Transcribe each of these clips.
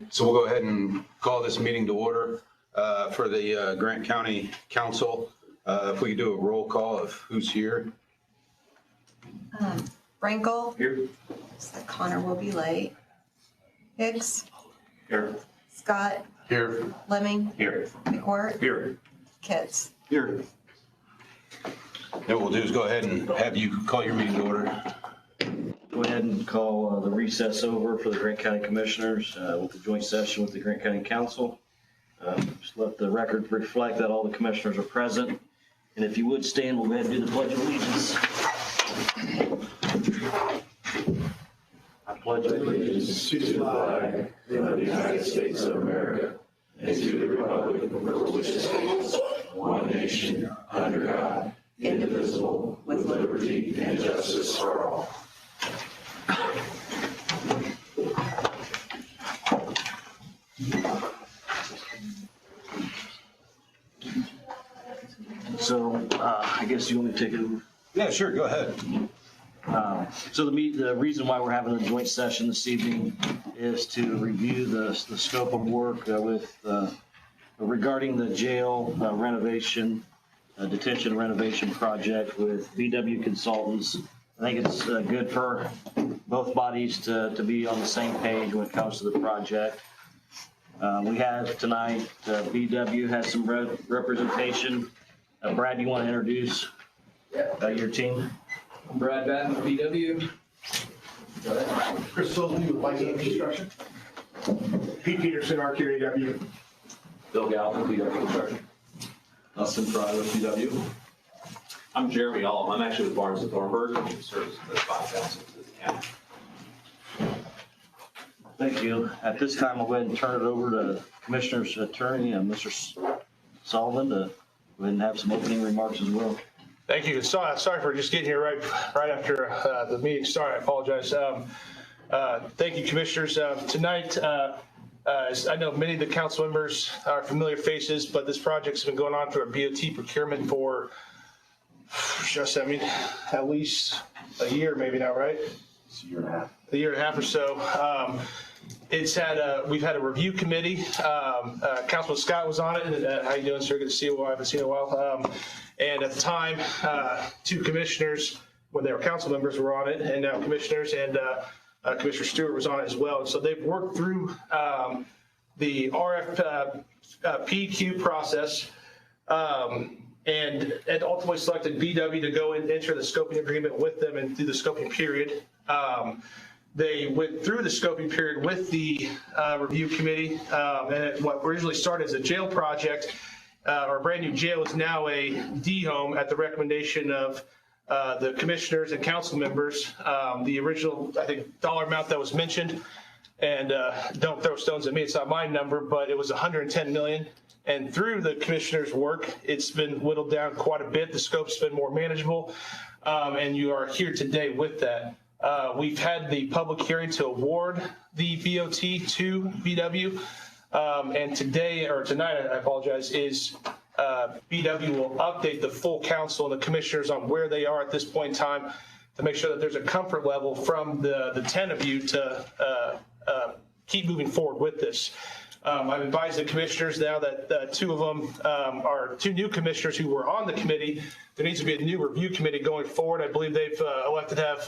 So we'll go ahead and call this meeting to order for the Grant County Council. If we could do a roll call of who's here. Frankel. Here. So Connor will be late. Hicks. Here. Scott. Here. Lemming. Here. McWhort. Here. Kitts. Here. Then what we'll do is go ahead and have you call your meeting to order. Go ahead and call the recess over for the Grant County Commissioners with the joint session with the Grant County Council. Just let the record reflect that all the commissioners are present. And if you would stand, we'll go ahead and do the Pledge of Allegiance. I pledge allegiance to the flag of the United States of America and to the republic for which it stands, one nation, under God, indivisible, with liberty and justice for all. So I guess you want me to take it over? Yeah, sure. Go ahead. So the reason why we're having a joint session this evening is to review the scope of work regarding the jail renovation, detention renovation project with VW Consultants. I think it's good for both bodies to be on the same page when it comes to the project. We have tonight, VW has some representation. Brad, you want to introduce your team? I'm Brad Batten with VW. Chris Silsby with Light Construction. Pete Peterson, RQAW. Bill Galvin, VW Construction. Dustin Fry with VW. I'm Jeremy Allum. I'm actually with Barnes and Thornburg, and serves as bond counsel to the county. Thank you. At this time, I'll go ahead and turn it over to Commissioner's Attorney, Mr. Sullivan, to go ahead and have some opening remarks as well. Thank you. Sorry for just getting here right after the meeting started. I apologize. Thank you, Commissioners. Tonight, as I know many of the council members are familiar faces, but this project's been going on for a BOT procurement for at least a year, maybe now, right? It's a year and a half. A year and a half or so. We've had a review committee. Councilman Scott was on it. How you doing, sir? Good to see you. I haven't seen you in a while. And at the time, two commissioners, when they were council members, were on it, and now commissioners, and Commissioner Stewart was on it as well. And so they've worked through the RFPQ process, and ultimately selected BW to go and enter the scoping agreement with them and do the scoping period. They went through the scoping period with the review committee, and what originally started as a jail project, or a brand new jail, is now a D home at the recommendation of the commissioners and council members. The original, I think, dollar amount that was mentioned, and don't throw stones at me, it's not my number, but it was $110 million. And through the commissioners' work, it's been whittled down quite a bit. The scope's been more manageable, and you are here today with that. We've had the public hearing to award the BOT to VW, and tonight, I apologize, is VW will update the full council and the commissioners on where they are at this point in time to make sure that there's a comfort level from the 10 of you to keep moving forward with this. I've advised the commissioners now that two of them are two new commissioners who were on the committee. There needs to be a new review committee going forward. I believe they've elected to have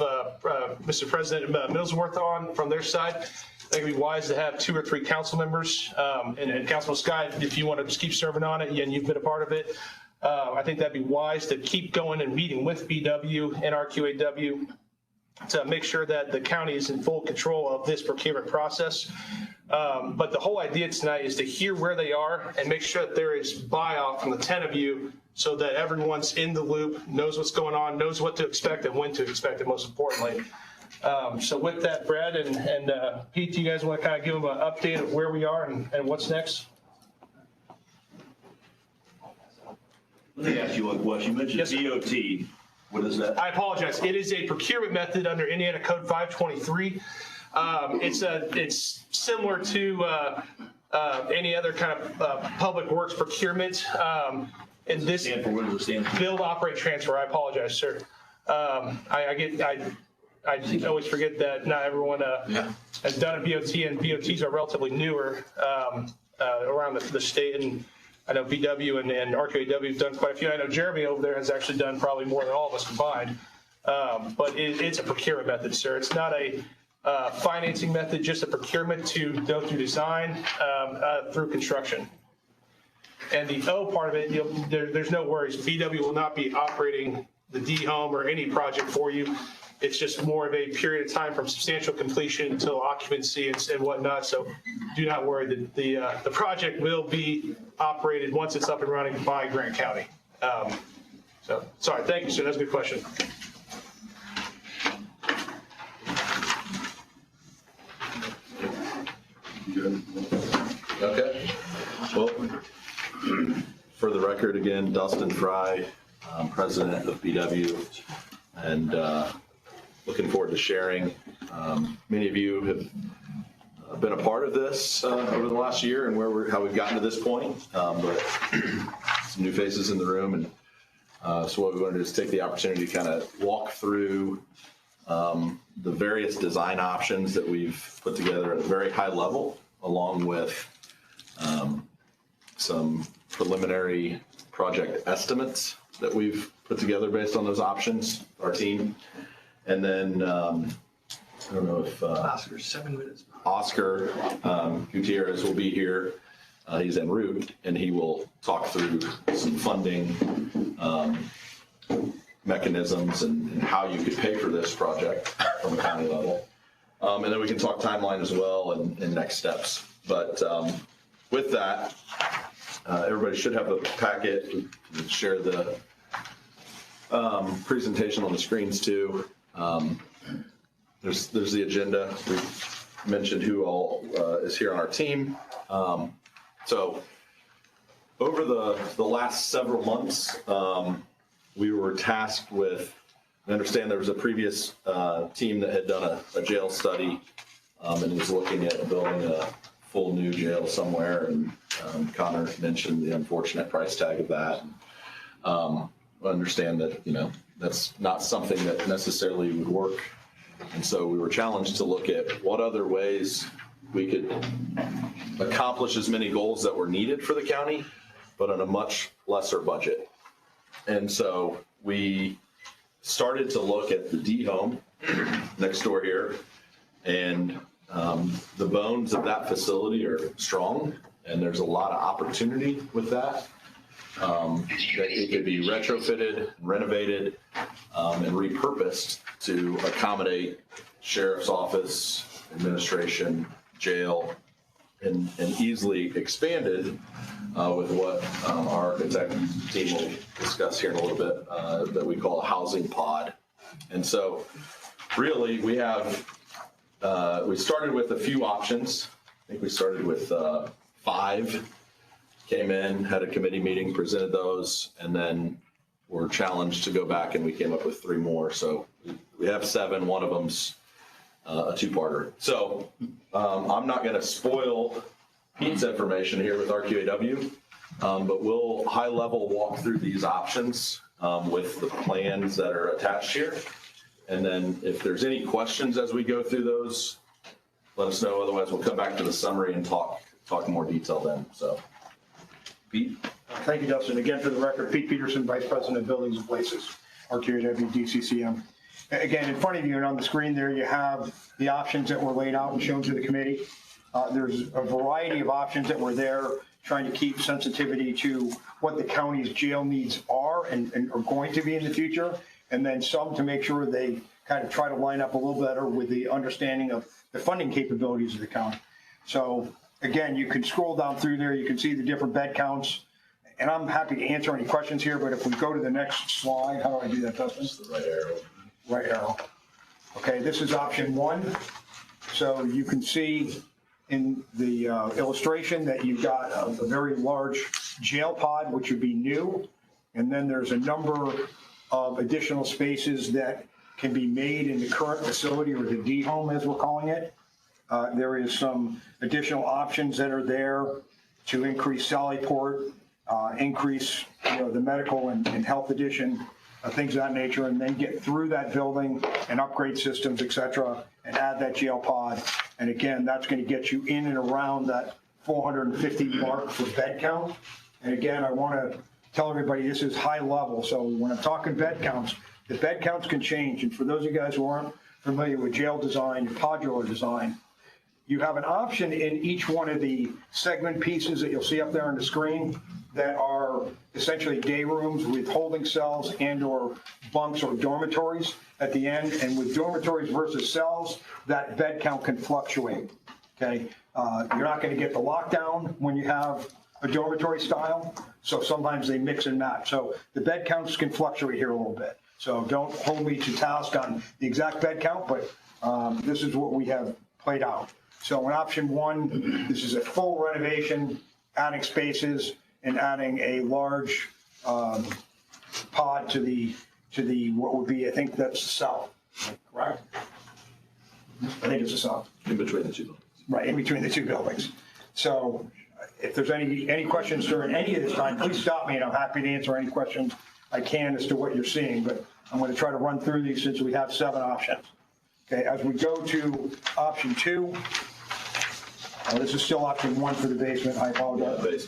Mr. President Millsworth on from their side. I think it'd be wise to have 2 or 3 council members, and Councilman Scott, if you want to just keep serving on it, and you've been a part of it, I think that'd be wise to keep going and meeting with BW and RQAW to make sure that the county is in full control of this procurement process. But the whole idea tonight is to hear where they are and make sure that there is buy-off from the 10 of you so that everyone's in the loop, knows what's going on, knows what to expect and when to expect it, most importantly. So with that, Brad and Pete, do you guys want to kind of give them an update of where we are and what's next? Let me ask you one question. You mentioned Yes, sir. BOT. What is that? I apologize. It is a procurement method under Indiana Code 523. It's similar to any other kind of public works procurement. And this Stand for, what does it stand for? build, operate, transfer. I apologize, sir. I always forget that not everyone has done at BOT, and BOTs are relatively newer around the state. And I know VW and RQAW have done quite a few. I know Jeremy over there has actually done probably more than all of us combined. But it's a procurement method, sir. It's not a financing method, just a procurement to go through design through construction. And the O part of it, there's no worries. VW will not be operating the D-home or any project for you. It's just more of a period of time from substantial completion until occupancy and whatnot. So do not worry. The project will be operated once it's up and running by Grant County. So sorry. Thank you, sir. That's a good question. Good. Okay. Well, for the record, again, Dustin Fry, president of BW, and looking forward to sharing. Many of you have been a part of this over the last year and how we've gotten to this point, but some new faces in the room. And so what we want to do is take the opportunity to kind of walk through the various design options that we've put together at a very high level, along with some preliminary project estimates that we've put together based on those options, our team. And then, I don't know if Oscar, 7 minutes. Oscar Gutierrez will be here. He's en route, and he will talk through some funding mechanisms and how you could pay for this project from a county level. And then we can talk timeline as well and next steps. But with that, everybody should have a packet. We can share the presentation on the screens too. There's the agenda. We've mentioned who all is here on our team. So over the last several months, we were tasked with, I understand there was a previous team that had done a jail study and was looking at building a full new jail somewhere. And Connor mentioned the unfortunate price tag of that. I understand that, that's not something that necessarily would work. And so we were challenged to look at what other ways we could accomplish as many goals that were needed for the county, but on a much lesser budget. And so we started to look at the D-home next door here, and the bones of that facility are strong, and there's a lot of opportunity with that. It could be retrofitted, renovated, and repurposed to accommodate sheriff's office, administration, jail, and easily expanded with what our architect team will discuss here in a little bit that we call a housing pod. And so really we started with a few options. I think we started with 5, came in, had a committee meeting, presented those, and then were challenged to go back, and we came up with 3 more. So we have 7, one of them's a 2-parter. So I'm not going to spoil Pete's information here with RQAW, but we'll high level walk through these options with the plans that are attached here. And then if there's any questions as we go through those, let us know. Otherwise, we'll come back to the summary and talk in more detail then. So, Pete? Thank you, Dustin. Again, for the record, Pete Peterson, Vice President of Buildings and Places, RQAW DCCM. Again, in front of you and on the screen there, you have the options that were laid out and shown to the committee. There's a variety of options that were there, trying to keep sensitivity to what the county's jail needs are and are going to be in the future, and then some to make sure they kind of try to line up a little better with the understanding of the funding capabilities of the county. So again, you can scroll down through there, you can see the different bed counts, and I'm happy to answer any questions here, but if we go to the next slide, how do I do that, Dustin? It's the right arrow. Right arrow. Okay, this is option 1. So you can see in the illustration that you've got a very large jail pod, which would be new. And then there's a number of additional spaces that can be made in the current facility, or the D-home as we're calling it. There is some additional options that are there to increase Sallyport, increase the medical and health addition. things of that nature, and then get through that building and upgrade systems, et cetera, and add that jail pod. And again, that's going to get you in and around that 450 mark for bed count. And again, I want to tell everybody this is high level. So when I'm talking bed counts, the bed counts can change. And for those of you guys who aren't familiar with jail design, modular design, you have an option in each one of the segment pieces that you'll see up there on the screen that are essentially day rooms with holding cells and or bunks or dormitories at the end. And with dormitories versus cells, that bed count can fluctuate, okay? You're not going to get the lockdown when you have a dormitory style, so sometimes they mix and match. So the bed counts can fluctuate here a little bit. So don't hold me to task on the exact bed count, but this is what we have played out. So in option one, this is a full renovation, adding spaces and adding a large pod to the what would be, I think that's the south, correct? I think it's the south. In between the two buildings. Right, in between the two buildings. So if there's any questions during any of this time, please stop me and I'm happy to answer any questions I can as to what you're seeing, but I'm going to try to run through these since we have 7 options. Okay, as we go to option 2, this is still option 1 for the basement, I apologize.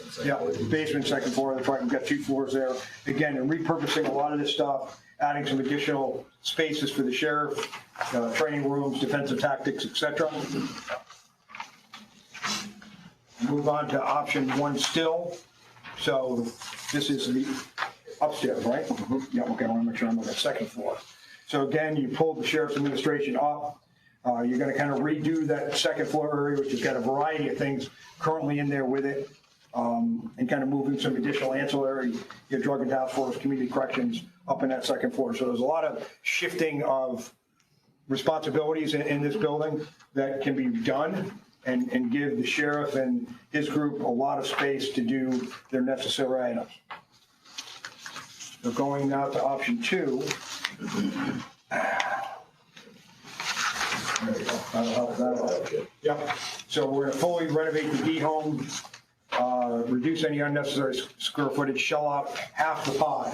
Basement, second floor, that's right, we've got 2 floors there. Again, and repurposing a lot of this stuff, adding some additional spaces for the sheriff, training rooms, defensive tactics, etc. Move on to option 1 still. So this is the upstairs, right? Yeah, okay, I want to make sure I'm on the second floor. So again, you pull the sheriff's administration up. You're going to kind of redo that second floor area, which has got a variety of things currently in there with it, and kind of moving some additional ancillary, your drug and task force, community corrections up in that second floor. So there's a lot of shifting of responsibilities in this building that can be done and give the sheriff and his group a lot of space to do their necessary items. So going now to option 2. There we go. That'll help. Yep. So we're going to fully renovate the D-home, reduce any unnecessary square footage, shell out half the pod.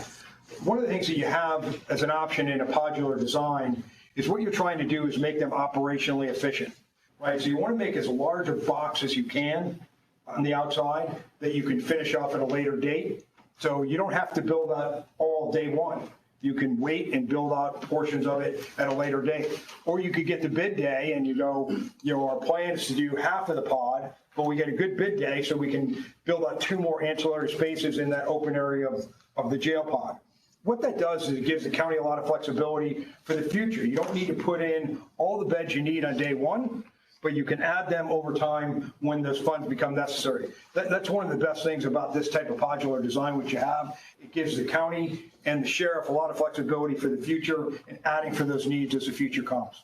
One of the things that you have as an option in a modular design is what you're trying to do is make them operationally efficient, right? So you want to make as large a box as you can on the outside that you can finish off at a later date. So you don't have to build that all day one. You can wait and build out portions of it at a later date. Or you could get the bid day and you go, our plan is to do half of the pod, but we get a good bid day so we can build out 2 more ancillary spaces in that open area of the jail pod. What that does is it gives the county a lot of flexibility for the future. You don't need to put in all the beds you need on day 1, but you can add them over time when those funds become necessary. That's one of the best things about this type of modular design which you have. It gives the county and the sheriff a lot of flexibility for the future and adding for those needs as the future comes.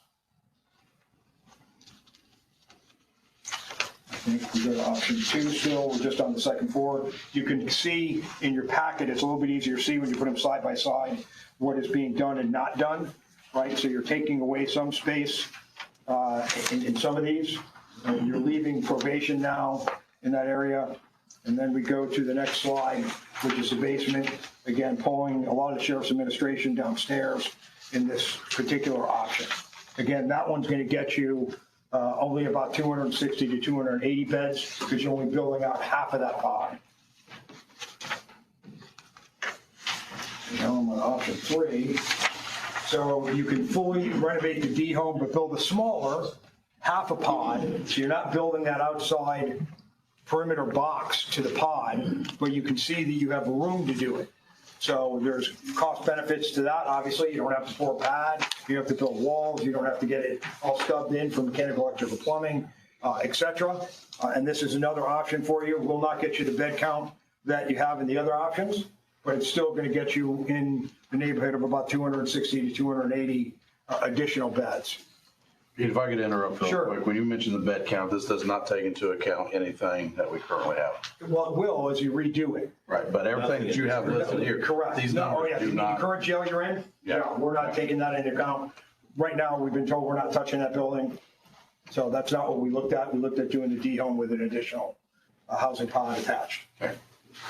I think we go to option 2 still. We're just on the second floor. You can see in your packet, it's a little bit easier to see when you put them side by side what is being done and not done, right? So you're taking away some space in some of these. You're leaving probation now in that area. And then we go to the next slide, which is the basement. Again, pulling a lot of the sheriff's administration downstairs in this particular option. Again, that one's going to get you only about 260 to 280 beds because you're only building out half of that pod. Now I'm on option 3. So you can fully renovate the D-home, but build a smaller half a pod. So you're not building that outside perimeter box to the pod, but you can see that you have room to do it. So there's cost benefits to that. Obviously, you don't have to pour a pad. You don't have to build walls. You don't have to get it all stubbed in for mechanical, electrical, plumbing, etc. And this is another option for you. It will not get you the bed count that you have in the other options, but it's still going to get you in the neighborhood of about 260 to 280 additional beds. Pete, if I could interrupt real Sure. quick, when you mentioned the bed count, this does not take into account anything that we currently have. Well, it will as you redo it. Right, but everything that you have listed here. Correct. These No, numbers yeah, do the not. current jail you're in? Yeah. We're not taking that into account. Right now, we've been told we're not touching that building. So that's not what we looked at. We looked at doing the D-home with an additional housing pod attached. Okay.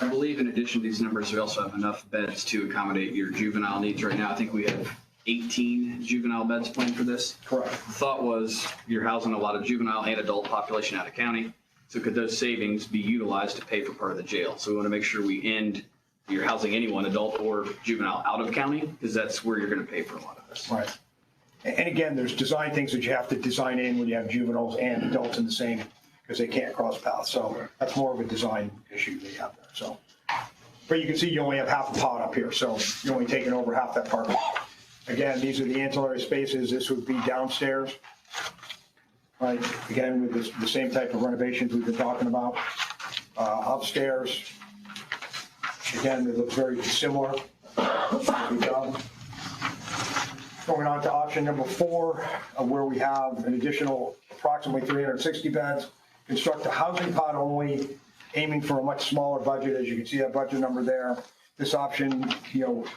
I believe in addition to these numbers, we also have enough beds to accommodate your juvenile needs. Right now, I think we have 18 juvenile beds planned for this. Correct. The thought was you're housing a lot of juvenile and adult population out of county. So could those savings be utilized to pay for part of the jail? So we want to make sure we end you're housing anyone, adult or juvenile, out of county, because that's where you're going to pay for a lot of this. Right. And again, there's design things that you have to design in when you have juveniles and adults in the same, because they can't cross paths. So that's more of a design issue they have there. So, but you can see you only have half a pod up here, so you're only taking over half that parking. Again, these are the ancillary spaces. This would be downstairs. Right. Again, with the same type of renovations we've been talking about. Upstairs. Again, it looks very similar. Good job. Going on to option number 4, where we have an additional approximately 360 beds. Construct a housing pod only, aiming for a much smaller budget. As you can see that budget number there. This option,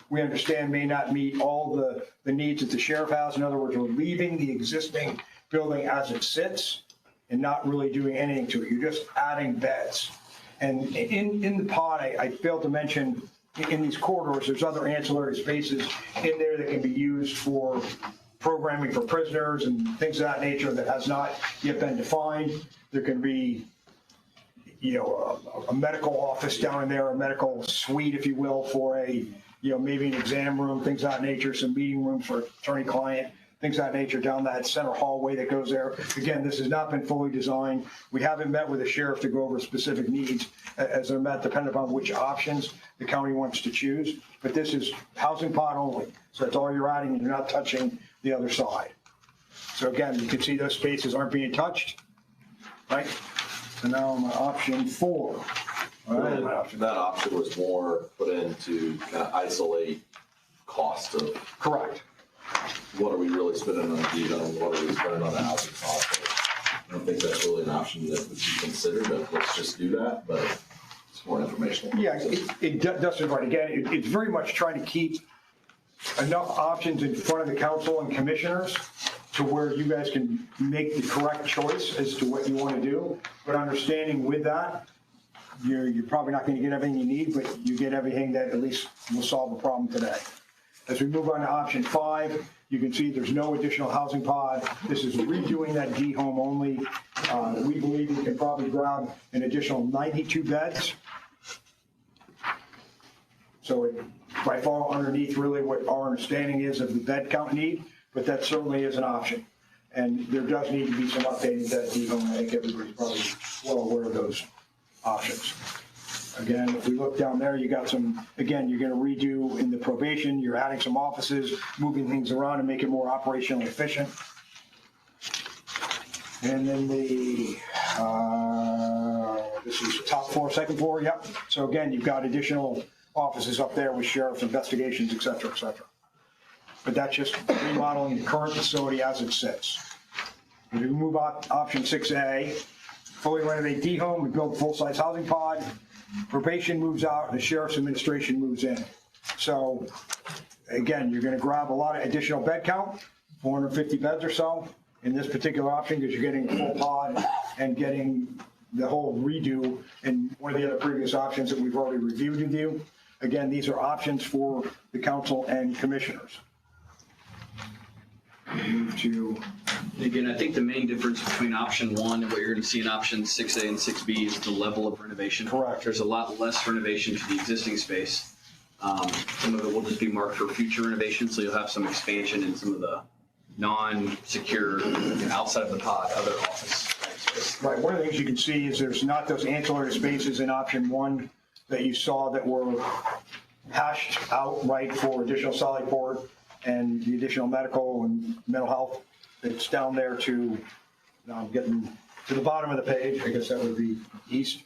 we understand may not meet all the needs that the sheriff has. In other words, we're leaving the existing building as it sits and not really doing anything to it. You're just adding beds. And in the pod, I failed to mention, in these corridors, there's other ancillary spaces in there that can be used for programming for prisoners and things of that nature that has not yet been defined. There can be, a medical office down in there, a medical suite, if you will, for maybe an exam room, things of that nature, some meeting rooms for attorney-client, things of that nature down that center hallway that goes there. Again, this has not been fully designed. We haven't met with the sheriff to go over specific needs as they're met, depending upon which options the county wants to choose. But this is housing pod only. So that's all you're adding, and you're not touching the other side. So again, you can see those spaces aren't being touched, right? So now I'm on option 4. All right. That option was more put in to kind of isolate cost of. Correct. What are we really spending on Viva and what are we spending on the housing cost? I don't think that's really an option that would be considered, but let's just do that, but it's more informational. Yeah, it does right. Again, it's very much trying to keep enough options in front of the council and commissioners to where you guys can make the correct choice as to what you want to do. But understanding with that, you're probably not going to get everything you need, but you get everything that at least will solve the problem today. As we move on to option 5, you can see there's no additional housing pod. This is redoing that D home only. We believe we can probably grab an additional 92 beds. So it might fall underneath really what our understanding is of the bed count need, but that certainly is an option. And there does need to be some updating to that D home. I think everybody's probably well aware of those options. Again, if we look down there, you got some, again, you're going to redo in the probation, you're adding some offices, moving things around to make it more operationally efficient. And then this is top floor, second floor, yep. So again, you've got additional offices up there with sheriff investigations, et cetera, et cetera. But that's just remodeling the current facility as it sits. If we move on, option 6A, fully renovate D home and build full-size housing pod. Probation moves out, and the sheriff's administration moves in. So, again, you're going to grab a lot of additional bed count, 450 beds or so, in this particular option, because you're getting a full pod and getting the whole redo in one of the other previous options that we've already reviewed with you. Again, these are options for the council and commissioners. Move to. Again, I think the main difference between option 1 and what you're going to see in option 6A and 6B is the level of renovation. Correct. There's a lot less renovation to the existing space. Some of it will just be marked for future renovation, so you'll have some expansion in some of the non-secure, outside of the pod, other office type space. Right, one of the things you can see is there's not those ancillary spaces in option 1 that you saw that were hashed out, right, for additional Sally Port and the additional medical and mental health. It's down there to, now I'm getting to the bottom of the page, I guess that would be east.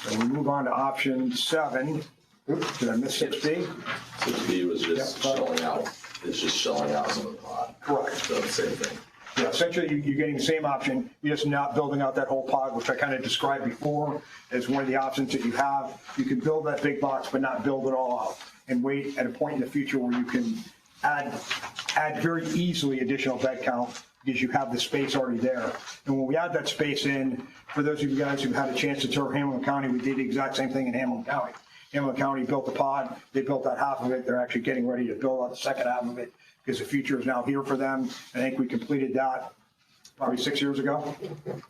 So we move on to option 7. Oops, did I miss 6B? 6B was just Yep. shelling out. It's just shelling out some of the pod. Correct. So the same thing. Yeah, essentially you're getting the same option. You're just not building out that whole pod, which I kind of described before as one of the options that you have. You can build that big box, but not build it all out and wait at a point in the future where you can add very easily additional bed count because you have the space already there. And when we add that space in, for those of you guys who've had a chance to tour Hamilton County, we did the exact same thing in Hamilton County. Hamilton County built the pod. They built that half of it. They're actually getting ready to build out the second half of it because the future is now here for them. I think we completed that probably 6 years ago.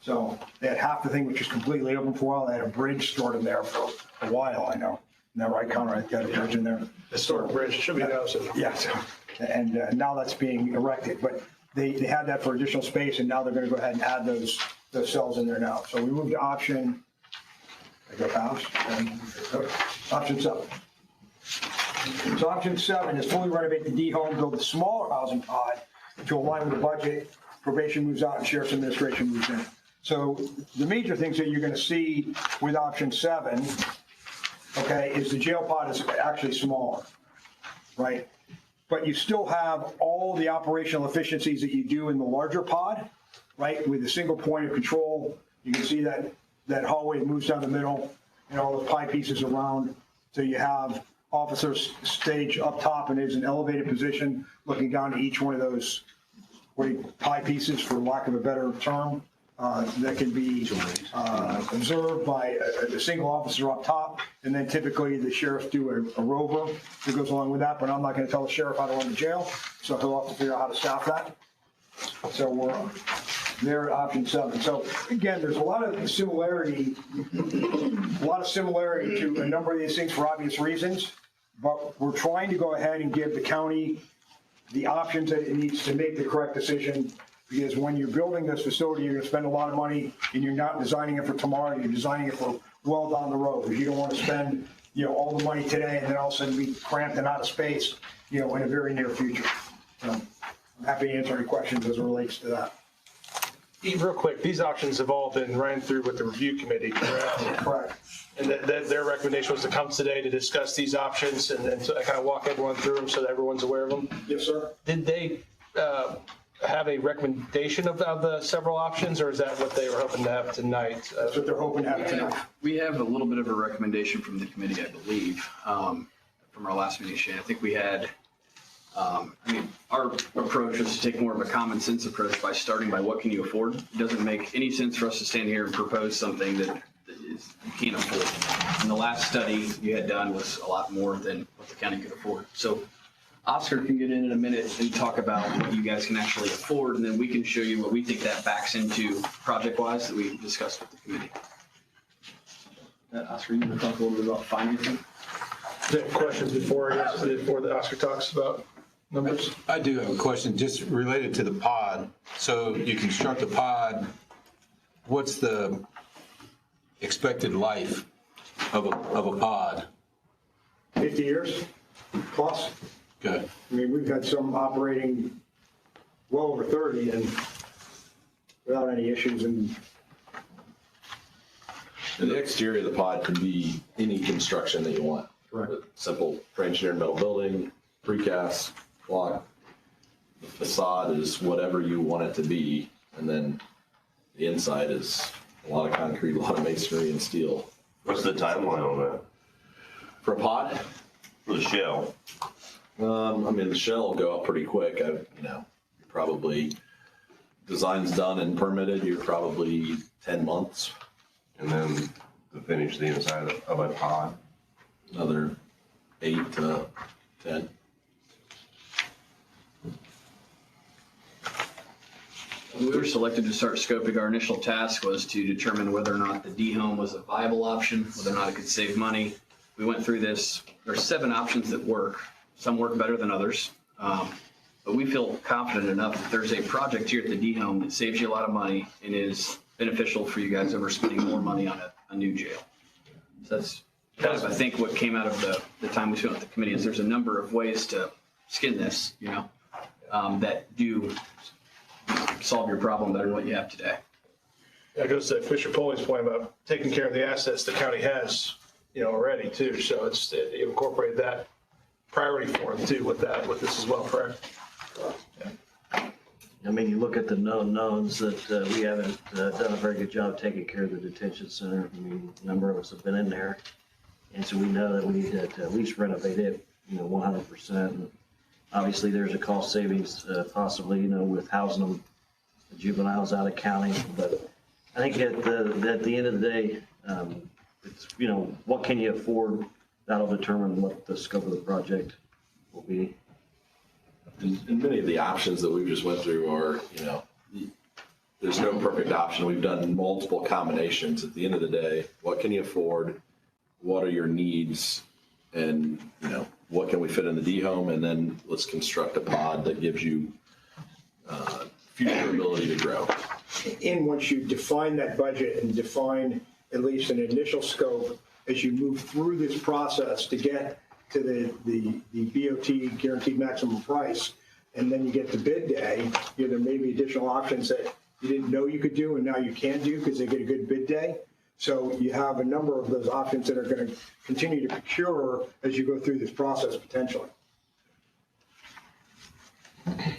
So they had half the thing, which was completely open for a while. They had a bridge stored in there for a while, I know. Isn't that right, Conrad? Got a bridge in there. Historic bridge, should be noticed. Yeah, so, and now that's being erected, but they had that for additional space, and now they're gonna go ahead and add those cells in there now. So we moved to option, I go past, option 7. So option 7 is fully renovate the D home, build a smaller housing pod to align with the budget. Probation moves out and sheriff's administration moves in. So the major things that you're gonna see with option 7, okay, is the jail pod is actually smaller, right? But you still have all the operational efficiencies that you do in the larger pod, right? With a single point of control. You can see that hallway moves down the middle and all those pie pieces around. So you have officers stage up top and is an elevated position looking down to each one of those pie pieces, for lack of a better term, that can be observed by a single officer up top. And then typically the sheriffs do a rover that goes along with that, but I'm not going to tell the sheriff how to run the jail, so he'll have to figure out how to staff that. So we're there at option 7. So again, there's a lot of similarity to a number of these things for obvious reasons, but we're trying to go ahead and give the county the options that it needs to make the correct decision. Because when you're building this facility, you're going to spend a lot of money, and you're not designing it for tomorrow. You're designing it for well down the road. Because you don't want to spend, all the money today and then all of a sudden be cramped and out of space, in a very near future. So I'm happy to answer any questions as it relates to that. Real quick, these options have all been ran through with the review committee, correct? Correct. And their recommendation was to come today to discuss these options and then to kind of walk everyone through them so that everyone's aware of them. Yes, sir. Did they have a recommendation of the several options, or is that what they were hoping to have tonight? That's what they're hoping to have tonight. We have a little bit of a recommendation from the committee, I believe, from our last meeting, Shane. I think we had, our approach was to take more of a common sense approach by starting by what can you afford? It doesn't make any sense for us to stand here and propose something that you can't afford. And the last study you had done was a lot more than what the county could afford. So Oscar can get in a minute and talk about what you guys can actually afford, and then we can show you what we think that backs into project-wise that we discussed with the committee. Oscar, you want to talk a little bit about financing? Do you have questions before the Oscar talks about numbers? I do have a question just related to the pod. So you construct a pod, what's the expected life of a pod? 50 years plus. Good. We've had some operating well over 30 and without any issues. And The exterior of the pod can be any construction that you want. Right. Simple pre-engineered metal building, precast, block. The facade is whatever you want it to be, and then the inside is a lot of concrete, a lot of masonry and steel. What's the timeline on that? For a pod, For the shell? the shell will go up pretty quick. Probably design's done and permitted, you're probably 10 months, And then to finish the inside of a pod? another 8 to 10. When we were selected to start scoping, our initial task was to determine whether or not the D-home was a viable option, whether or not it could save money. We went through this. There are 7 options that work. Some work better than others. But we feel confident enough that there's a project here at the D-home that saves you a lot of money and is beneficial for you guys over spending more money on a new jail. So that's kind of, I think, what came out of the time we spent with the committee is there's a number of ways to skin this, that do solve your problem better than what you have today. That goes to Commissioner Poley's point about taking care of the assets the county has, already too. So it's you incorporate that priority for them too with this as well, correct? You look at the known knowns that we haven't done a very good job taking care of the detention center. A number of us have been in there. And so we know that we need to at least renovate it, 100%. Obviously, there's a cost savings, possibly, with housing them, the juveniles out of county. But I think at the end of the day, it's, what can you afford? That'll determine what the scope of the project will be. And many of the options that we just went through are, there's no perfect option. We've done multiple combinations. At the end of the day, what can you afford? What are your needs? And, what can we fit in the D home? And then let's construct a pod that gives you future ability to grow. And once you define that budget and define at least an initial scope, as you move through this process to get to the BOT guaranteed maximum price, and then you get to bid day, there may be additional options that you didn't know you could do and now you can do because they get a good bid day. So you have a number of those options that are going to continue to procure as you go through this process potentially.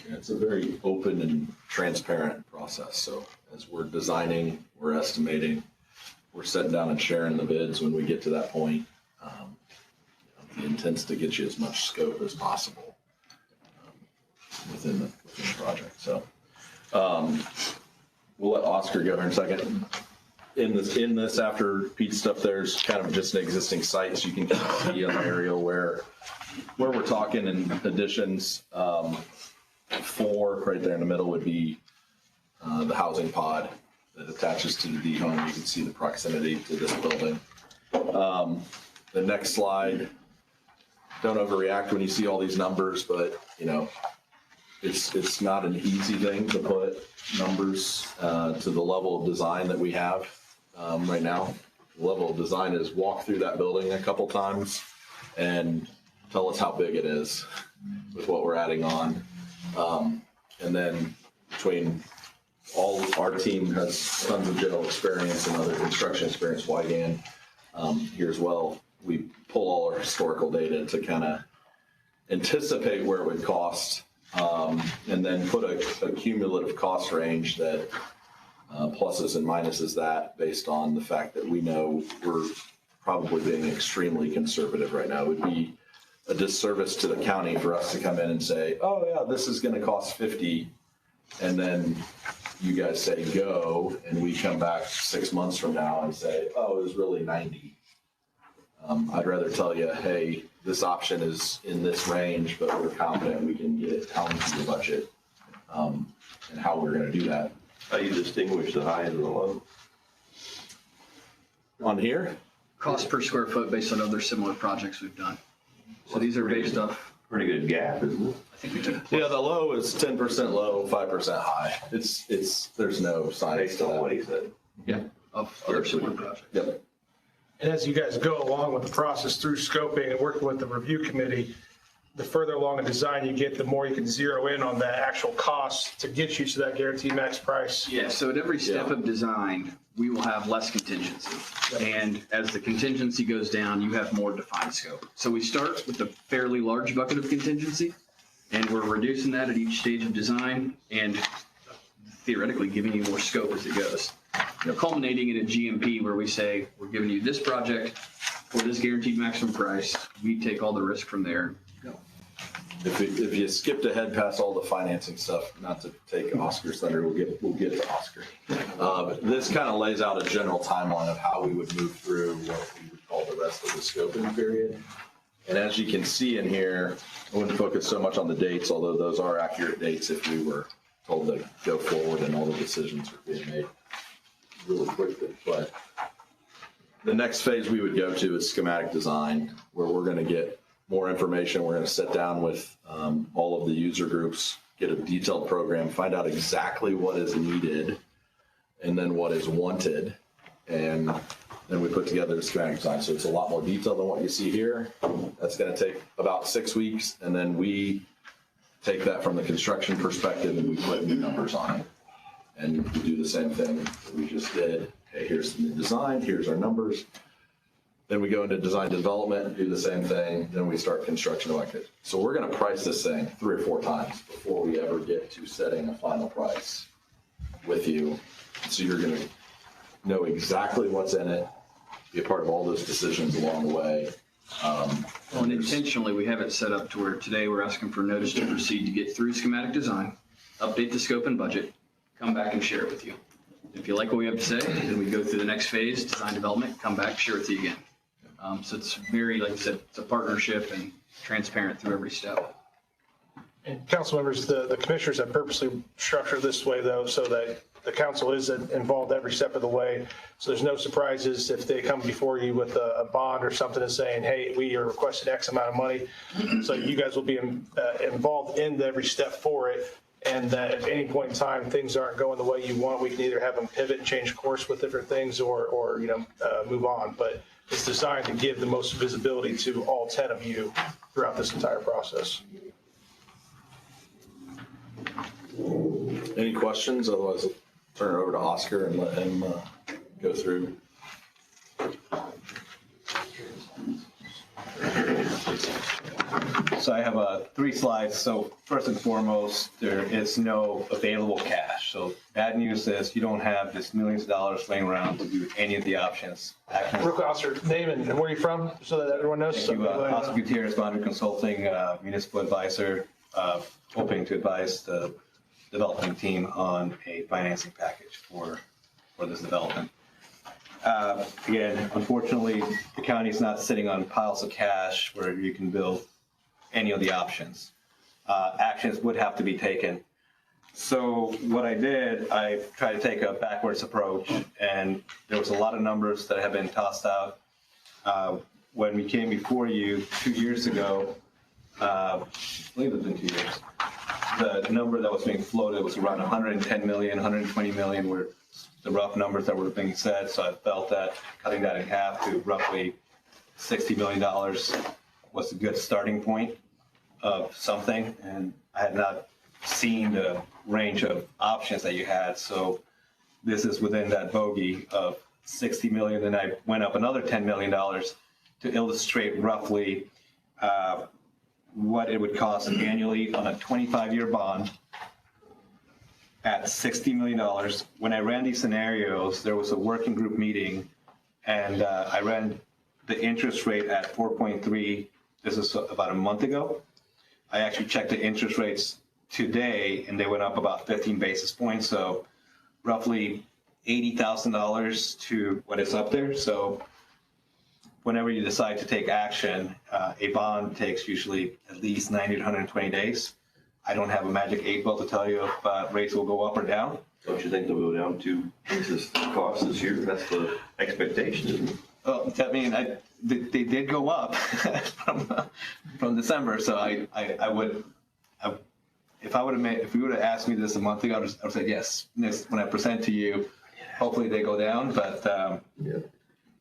It's a very open and transparent process. So as we're designing, we're estimating, we're sitting down and sharing the bids when we get to that point. The intent's to get you as much scope as possible within the project. So we'll let Oscar go here in a second. In this, after Pete's stuff, there's kind of just an existing site, so you can kind of see an area where we're talking in additions. 4 right there in the middle would be the housing pod that attaches to the D home. You can see the proximity to this building. The next slide, don't overreact when you see all these numbers, but it's not an easy thing to put numbers to the level of design that we have right now. The level of design is walk through that building a couple times and tell us how big it is with what we're adding on. And then between our team has tons of general experience and other construction experience, Wygan here as well. We pull all our historical data to kind of anticipate where it would cost, and then put a cumulative cost range that pluses and minuses that based on the fact that we know we're probably being extremely conservative right now. It would be a disservice to the county for us to come in and say, oh yeah, this is going to cost 50, and then you guys say go, and we come back 6 months from now and say, oh, it was really 90. I'd rather tell you, hey, this option is in this range, but we're confident we can get it down to the budget, and how we're going to do that. How you distinguish the high and the low? On here? Cost per square foot based on other similar projects we've done. So these are based off, Pretty good gap, isn't it? I think we took. Yeah, the low is 10% low, 5% high. There's no science Based to on what that. he said. Yeah, of other similar projects. Yep. And as you guys go along with the process through scoping and working with the review committee, the further along in design you get, the more you can zero in on the actual cost to get you to that guaranteed max price. Yeah, so at every step Yeah. of design, we will have less contingency. And as the contingency goes down, you have more defined scope. So we start with a fairly large bucket of contingency, and we're reducing that at each stage of design and theoretically giving you more scope as it goes. Culminating in a GMP where we say, we're giving you this project for this guaranteed maximum price. We take all the risk from there. Go. If you skipped ahead past all the financing stuff, not to take Oscar's thunder, we'll get to Oscar. But this kind of lays out a general timeline of how we would move through what we would call the rest of the scoping period. And as you can see in here, I wouldn't focus so much on the dates, although those are accurate dates if we were told to go forward and all the decisions were being made really quickly. But the next phase we would go to is schematic design, where we're going to get more information. We're going to sit down with all of the user groups, get a detailed program, find out exactly what is needed and then what is wanted. And then we put together a schematic design. So it's a lot more detailed than what you see here. That's going to take about 6 weeks. And then we take that from the construction perspective and we put new numbers on it. And we do the same thing that we just did. Okay, here's the design, here's our numbers. Then we go into design development, do the same thing, then we start construction like it. So we're gonna price this thing 3 or 4 times before we ever get to setting a final price with you. So you're gonna know exactly what's in it, be a part of all those decisions along the way, Well, and intentionally, we have it set up to where today we're asking for notice to proceed to get through schematic design, update the scope and budget, come back and share it with you. If you like what we have to say, then we go through the next phase, design development, come back, share it with you again. So it's very, like I said, it's a partnership and transparent through every step. And council members, the commissioners have purposely structured this way though, so that the council is involved every step of the way. So there's no surprises if they come before you with a bond or something and saying, hey, we are requesting X amount of money. So you guys will be involved in every step for it. And that at any point in time, things aren't going the way you want, we can either have them pivot and change course with different things or move on. But it's designed to give the most visibility to all 10 of you throughout this entire process. Any questions? Otherwise, I'll turn it over to Oscar and let him go through. So I have 3 slides. So first and foremost, there is no available cash. So bad news is you don't have this millions of dollars laying around to do any of the options. Real quick, Officer, name and where are you from, so that everyone knows? Thank you. Oscar Gutierrez, Boundary Consulting, municipal advisor, hoping to advise the development team on a financing package for this development. Again, unfortunately, the county is not sitting on piles of cash where you can build any of the options. Actions would have to be taken. So what I did, I tried to take a backwards approach, and there was a lot of numbers that have been tossed out. When we came before you 2 years ago, I believe it's been 2 years, the number that was being floated was around 110 million, 120 million were the rough numbers that were being said. So I felt that cutting that in half to roughly $60 million was a good starting point of something. And I had not seen the range of options that you had. So this is within that bogey of 60 million. And I went up another $10 million to illustrate roughly what it would cost annually on a 25-year bond at $60 million. When I ran these scenarios, there was a working group meeting, and I ran the interest rate at 4.3. This is about a month ago. I actually checked the interest rates today, and they went up about 15 basis points, so roughly $80,000 to what is up there. So whenever you decide to take action, a bond takes usually at least 90 to 120 days. I don't have a magic 8 ball to tell you if rates will go up or down. Don't you think they'll go down to this cost this year? That's the expectation, isn't it? Well, I mean, they did go up from December, so I would, if we would have asked me this a month ago, I would have said yes. When I present to you, hopefully they go down, but Yeah.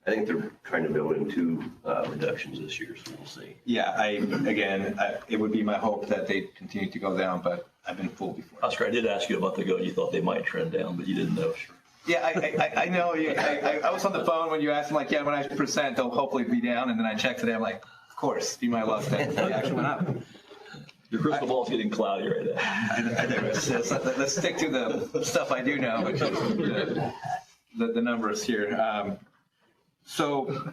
I think they're trying to build in 2 reductions this year, so we'll see. yeah, it would be my hope that they continue to go down, but I've been fooled before. Oscar, I did ask you a month ago, you thought they might trend down, but you didn't know. Yeah, I know. I was on the phone when you asked me, like, yeah, when I present, they'll hopefully be down, and then I checked today, I'm like, of course, be my luck, they actually went up. Your crystal ball's getting cloudy right now. Let's stick to the stuff I do know, which is the numbers here. So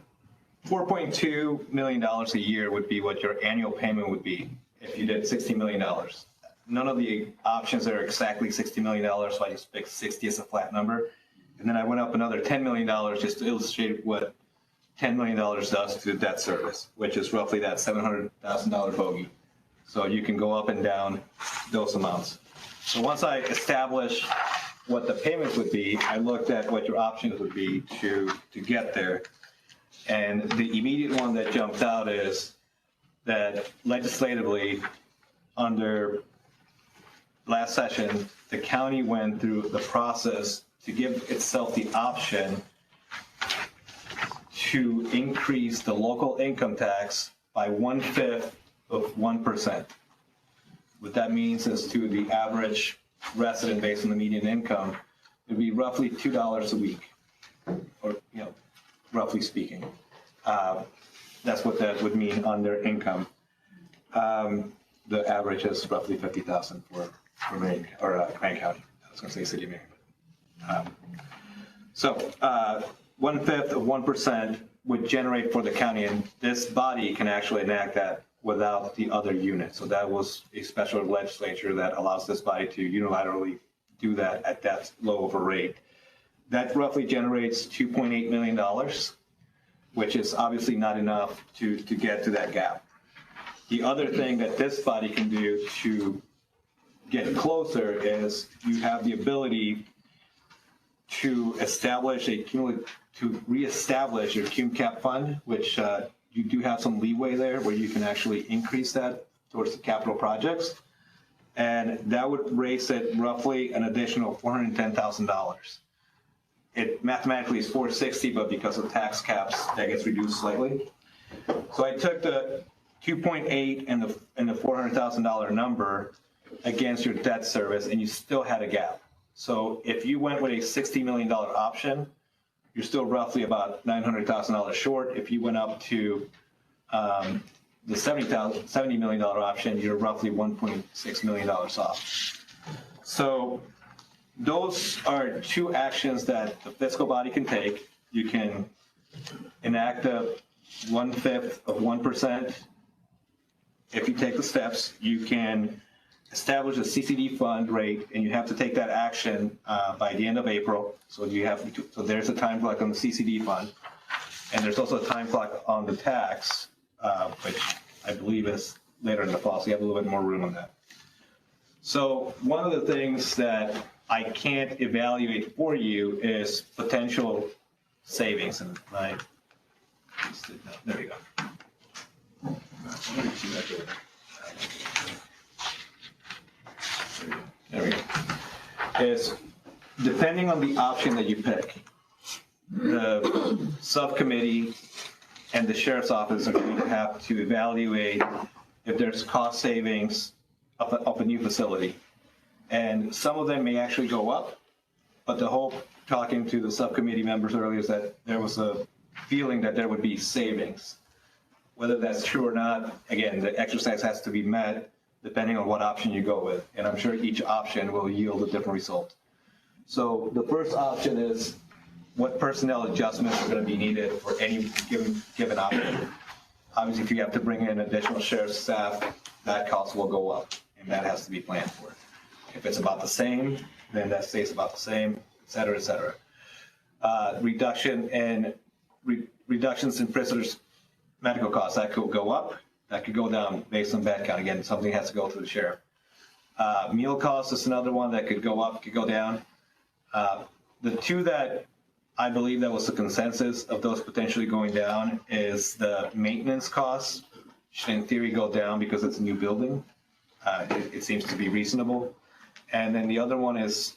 $4.2 million a year would be what your annual payment would be if you did $60 million. None of the options are exactly $60 million, so I just picked 60 as a flat number. And then I went up another $10 million just to illustrate what $10 million does to debt service, which is roughly that $700,000 bogey. So you can go up and down those amounts. So once I established what the payments would be, I looked at what your options would be to get there. And the immediate one that jumped out is that legislatively, under last session, the county went through the process to give itself the option to increase the local income tax by 1/5 of 1%. What that means is to the average resident based on the median income, it would be roughly $2 a week, or, roughly speaking. That's what that would mean on their income. The average is roughly $50,000 for Maine, or Grant County. I was going to say City of Maine. So 1/5 of 1% would generate for the county, and this body can actually enact that without the other unit. So that was a special legislature that allows this body to unilaterally do that at that low of a rate. That roughly generates $2.8 million, which is obviously not enough to get to that gap. The other thing that this body can do to get closer is you have the ability to establish to reestablish your cum cap fund, which you do have some leeway there where you can actually increase that towards the capital projects. And that would raise it roughly an additional $410,000. It mathematically is 460, but because of tax caps, that gets reduced slightly. So I took the 2.8 and the $400,000 number against your debt service, and you still had a gap. So if you went with a $60 million option, you're still roughly about $900,000 short. If you went up to the $70 million option, you're roughly $1.6 million off. So those are two actions that the fiscal body can take. You can enact a 1/5 of 1%. If you take the steps, you can establish a CCD fund rate, and you have to take that action by the end of April. So so there's a time clock on the CCD fund, and there's also a time clock on the tax, which I believe is later in the fall. So you have a little bit more room on that. So one of the things that I can't evaluate for you is potential savings. And there you go. There we go. Is depending on the option that you pick, the subcommittee and the sheriff's office are going to have to evaluate if there's cost savings of a new facility. And some of them may actually go up, but the whole talking to the subcommittee members earlier is that there was a feeling that there would be savings. Whether that's true or not, again, the exercise has to be met depending on what option you go with. And I'm sure each option will yield a different result. So the first option is what personnel adjustments are going to be needed for any given option. Obviously, if you have to bring in additional sheriff's staff, that cost will go up, and that has to be planned for. If it's about the same, then that stays about the same, et cetera, et cetera. Reductions in prisoners' medical costs, that could go up, that could go down based on bed count. Again, something has to go through the sheriff. Meal costs is another one that could go up, could go down. The two that I believe that was the consensus of those potentially going down is the maintenance costs should in theory go down because it's a new building. It seems to be reasonable. And then the other one is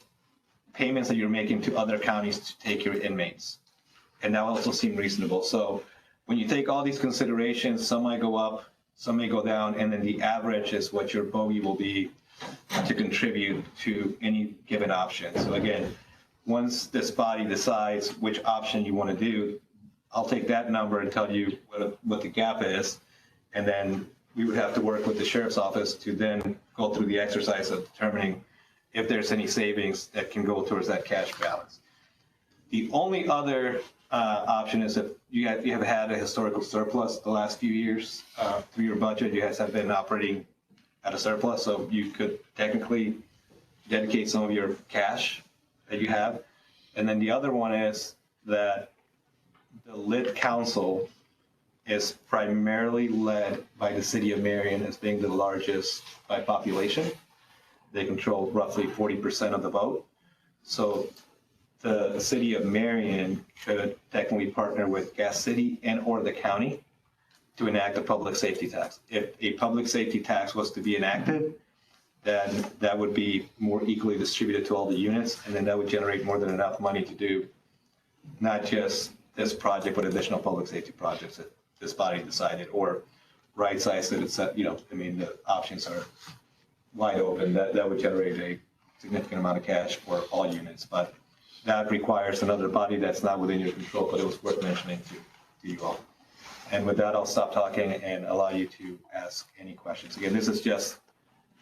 payments that you're making to other counties to take your inmates. And that also seemed reasonable. So when you take all these considerations, some might go up, some may go down, and then the average is what your bogey will be to contribute to any given option. So again, once this body decides which option you want to do, I'll take that number and tell you what the gap is, and then we would have to work with the sheriff's office to then go through the exercise of determining if there's any savings that can go towards that cash balance. The only other option is if you have had a historical surplus the last few years through your budget, you guys have been operating at a surplus, so you could technically dedicate some of your cash that you have. And then the other one is that the lit council is primarily led by the city of Marion as being the largest by population. They control roughly 40% of the vote. So the city of Marion could technically partner with Gas City and or the county to enact a public safety tax. If a public safety tax was to be enacted, then that would be more equally distributed to all the units, and then that would generate more than enough money to do not just this project, but additional public safety projects that this body decided, or right-size it. It's, I mean, the options are wide open. That would generate a significant amount of cash for all units, but that requires another body that's not within your control, but it was worth mentioning to you all. And with that, I'll stop talking and allow you to ask any questions. Again, this is just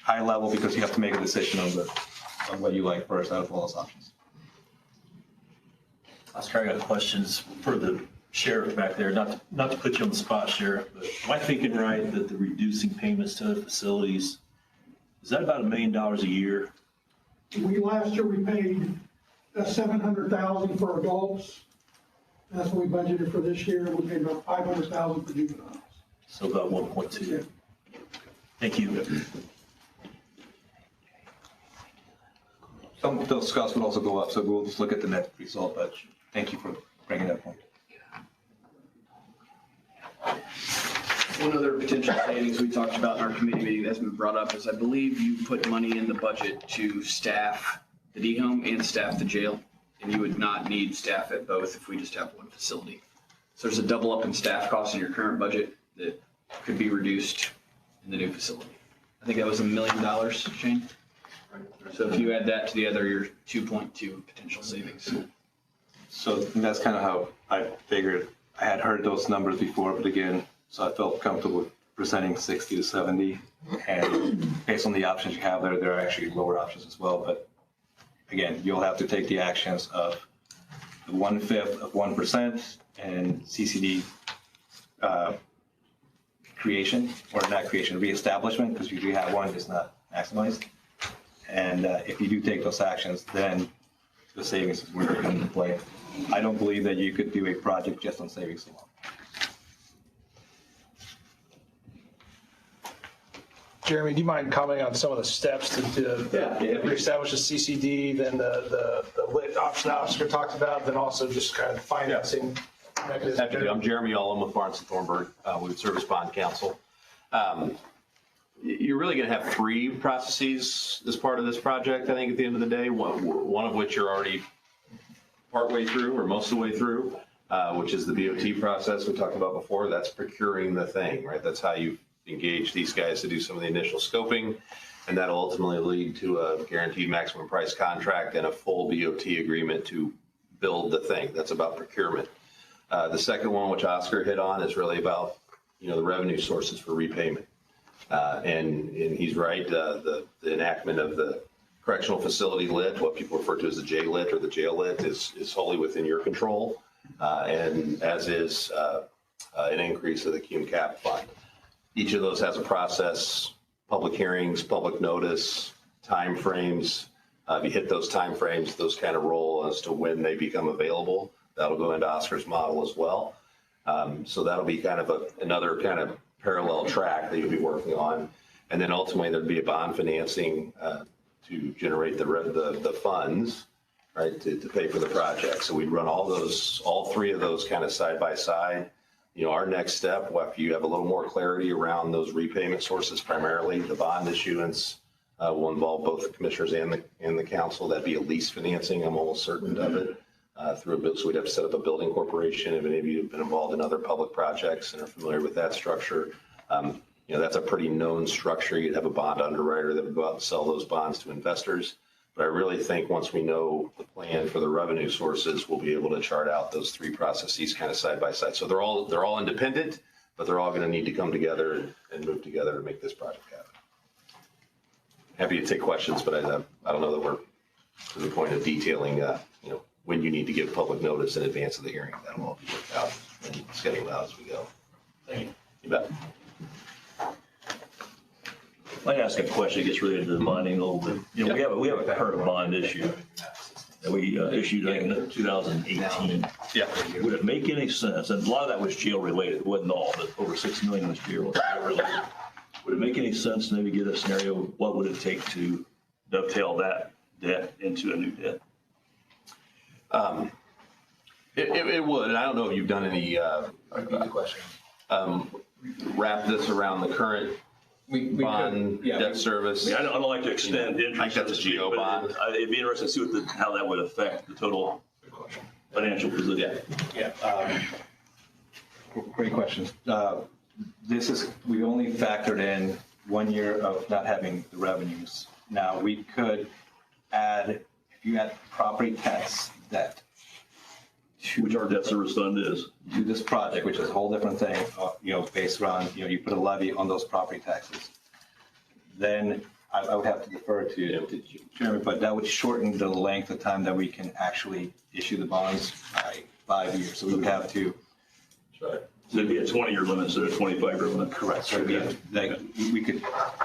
high level because you have to make a decision on what you like first out of all those options. Oscar, I got questions for the Sheriff back there, not to put you on the spot, Sheriff, but am I thinking right that the reducing payments to the facilities, is that about $1 million a year? Last year we paid $700,000 for adults. That's what we budgeted for this year. We paid about $500,000 for juveniles. So about 1.2. Thank you. Some of those costs would also go up, so we'll just look at the net result, but thank you for bringing that point. One other potential savings we talked about in our committee meeting that's been brought up is I believe you put money in the budget to staff the D-home and staff the jail, and you would not need staff at both if we just have one facility. So there's a double up in staff costs in your current budget that could be reduced in the new facility. I think that was $1 million, Shane? So if you add that to the other, you're 2.2 potential savings. So that's kind of how I figured. I had heard those numbers before, but again, so I felt comfortable with presenting 60 to 70. And based on the options you have there are actually lower options as well. But again, you'll have to take the actions of the 1/5 of 1% and CCD creation, or not creation, reestablishment, because you do have one, it's not maximized. And if you do take those actions, then the savings is where it comes into play. I don't believe that you could do a project just on savings alone. Jeremy, do you mind commenting on some of the steps to reestablish the CCD, then the lit option that Oscar talked about, then also just kind of the financing mechanism? Happy to. I'm Jeremy Ullum with Barnes and Thornburg, with Service Bond Council. You're really going to have 3 processes as part of this project, I think, at the end of the day, one of which you're already partway through or most of the way through, which is the BOT process we talked about before. That's procuring the thing, right? That's how you engage these guys to do some of the initial scoping, and that'll ultimately lead to a guaranteed maximum price contract and a full BOT agreement to build the thing. That's about procurement. The second one, which Oscar hit on, is really about, the revenue sources for repayment. And he's right, the enactment of the correctional facility lit, what people refer to as the J-lit or the jail lit, is wholly within your control, and as is an increase of the cum cap fund. Each of those has a process, public hearings, public notice, timeframes. If you hit those timeframes, those kind of roll as to when they become available. That'll go into Oscar's model as well. So that'll be kind of another kind of parallel track that you'll be working on. And then ultimately there'd be a bond financing to generate the funds, right, to pay for the project. So we'd run all 3 of those kind of side by side. Our next step, after you have a little more clarity around those repayment sources, primarily the bond issuance will involve both the commissioners and the council. That'd be a lease financing, I'm almost certain of it, through a bill. So we'd have to set up a building corporation. If any of you have been involved in other public projects and are familiar with that structure, that's a pretty known structure. You'd have a bond underwriter that would go out and sell those bonds to investors. But I really think once we know the plan for the revenue sources, we'll be able to chart out those 3 processes kind of side by side. So they're all independent, but they're all going to need to come together and move together to make this project happen. Happy to take questions, but I don't know that we're to the point of detailing, when you need to give public notice in advance of the hearing. That'll all be worked out and scheduled out as we go. Thank you. You bet. I'd like to ask a question that gets related to the bonding a little bit. We have a current bond issue that we issued in 2018. Yeah. Would it make any sense, and a lot of that was jail related, it wasn't all, but over $6 million was jail related. Would it make any sense to maybe get a scenario, what would it take to dovetail that debt into a new debt? It would, and I don't know if you've done any, Repeat the question. Wrap this around the current bond debt service. I don't like to extend interest. I think that's a GO bond. It'd be interesting to see how that would affect the total financial position. Great questions. We only factored in 1 year of not having the revenues. Now, we could add, if you add property tax debt, which our debt service fund is, to this project, which is a whole different thing, based around, you put a levy on those property taxes. Then I would have to defer to Jeremy, but that would shorten the length of time that we can actually issue the bonds by 5 years. So we would have to So it'd be a 20-year limit instead of a 25-year limit. Correct. So it'd be like, we could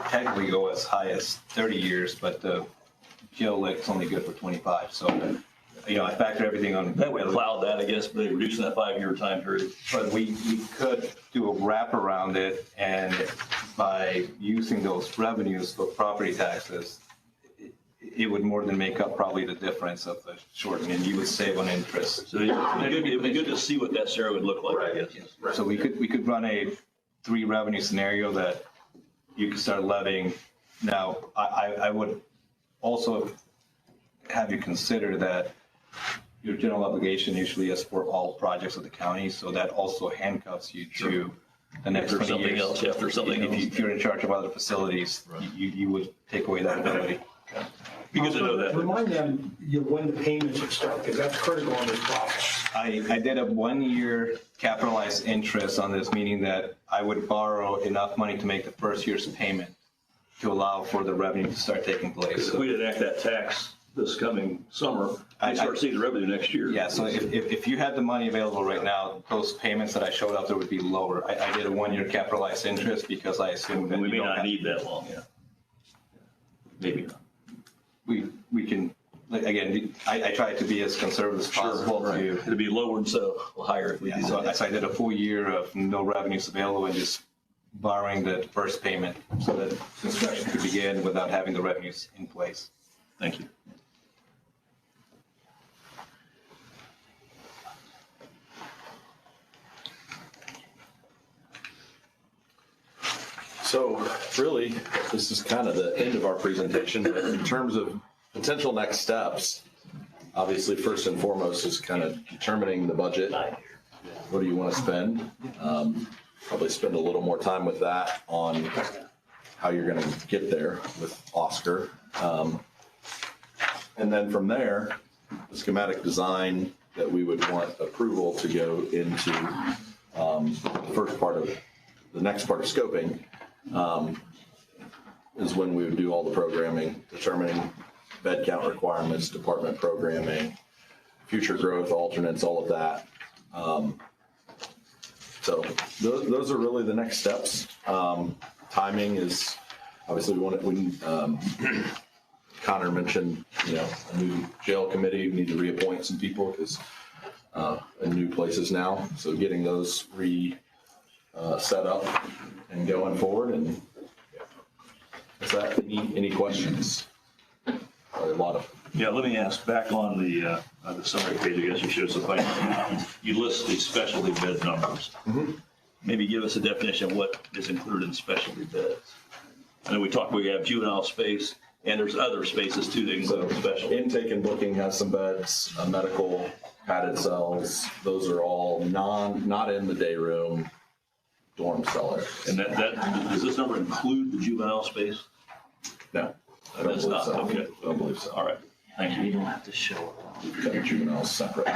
technically go as high as 30 years, but the jail lift's only good for 25. So, I factor everything on. That would cloud that, I guess, but reducing that 5-year time period. But we could do a wrap around it, and by using those revenues for property taxes, it would more than make up probably the difference of the shortening. You would save on interest. So it'd be good to see what that scenario would look like, I guess. So we could run a 3 revenue scenario that you could start levying. Now, I would also have you consider that your general obligation usually is for all projects of the county, so that also handcuffs you to the next 20 years. After something else. If you're in charge of other facilities, you would take away that ability. Be good to know that. Remind them when the payments should start, because that's critical on this process. I did a 1-year capitalized interest on this, meaning that I would borrow enough money to make the first year's payment to allow for the revenue to start taking place. If we enact that tax this coming summer, we start seeing the revenue next year. Yeah, so if you had the money available right now, those payments that I showed out there would be lower. I did a 1-year capitalized interest because I assumed that We may not need that long, maybe not. we can, again, I try to be as conservative as possible. It'd be lower instead of higher if we do that. So I did a full year of no revenues available and just borrowing the first payment so that construction could begin without having the revenues in place. Thank you. So really, this is kind of the end of our presentation. But in terms of potential next steps, obviously, first and foremost is kind of determining the budget. What do you want to spend? Probably spend a little more time with that on how you're going to get there with Oscar. And then from there, the schematic design that we would want approval to go into the first part of the next part of scoping is when we would do all the programming, determining bed count requirements, department programming, future growth, alternates, all of that. So those are really the next steps. Timing is obviously Connor mentioned, a new jail committee. We need to reappoint some people because in new places now. So getting those set up and going forward. And is that any questions? Probably a lot of. Yeah, let me ask, back on the summary page, I guess you showed some financial. You list the specialty bed numbers. Mm-hmm. Maybe give us a definition of what is included in specialty beds. I know we have juvenile space, and there's other spaces too that include specialty. Intake and booking has some beds, medical, padded cells. Those are all not in the day room, dorm cellar. And does this number include the juvenile space? No. It does not, okay. I don't believe so. All right, thank you. You don't have to show it. We've got juveniles separate.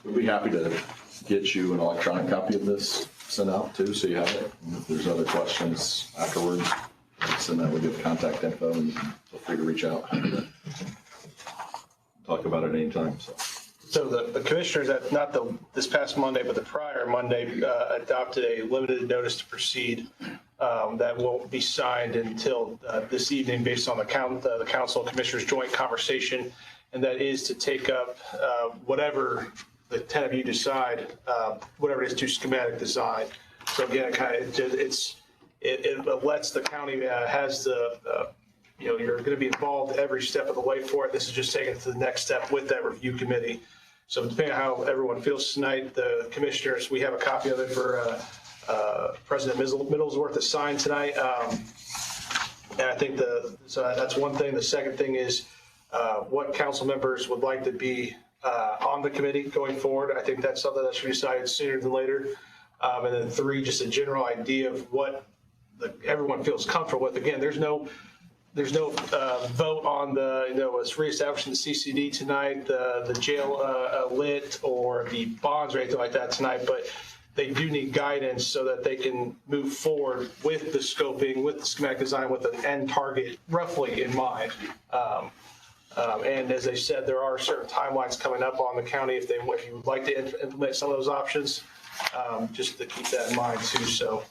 We'd be happy to get you an electronic copy of this sent out too, so you have it. And if there's other questions afterwards, send that with your contact info and you can feel free to reach out. Talk about it anytime, so. So the commissioners, not this past Monday, but the prior Monday, adopted a limited notice to proceed that won't be signed until this evening based on the council commissioners joint conversation. And that is to take up whatever the 10 of you decide, whatever it is to schematic design. So again, it lets the county has the, you're going to be involved every step of the way for it. This is just taking it to the next step with that review committee. So depending on how everyone feels tonight, the commissioners, we have a copy of it for President Middlesworth to sign tonight. And I think so that's one thing. The second thing is what council members would like to be on the committee going forward. I think that's something that should be decided sooner than later. And then 3, just a general idea of what everyone feels comfortable with. Again, there's no vote on it's reestablishing the CCD tonight, the jail lit or the bonds or anything like that tonight. But they do need guidance so that they can move forward with the scoping, with the schematic design, with an end target roughly in mind. And as I said, there are certain timelines coming up on the county if you would like to implement some of those options, just to keep that in mind too. So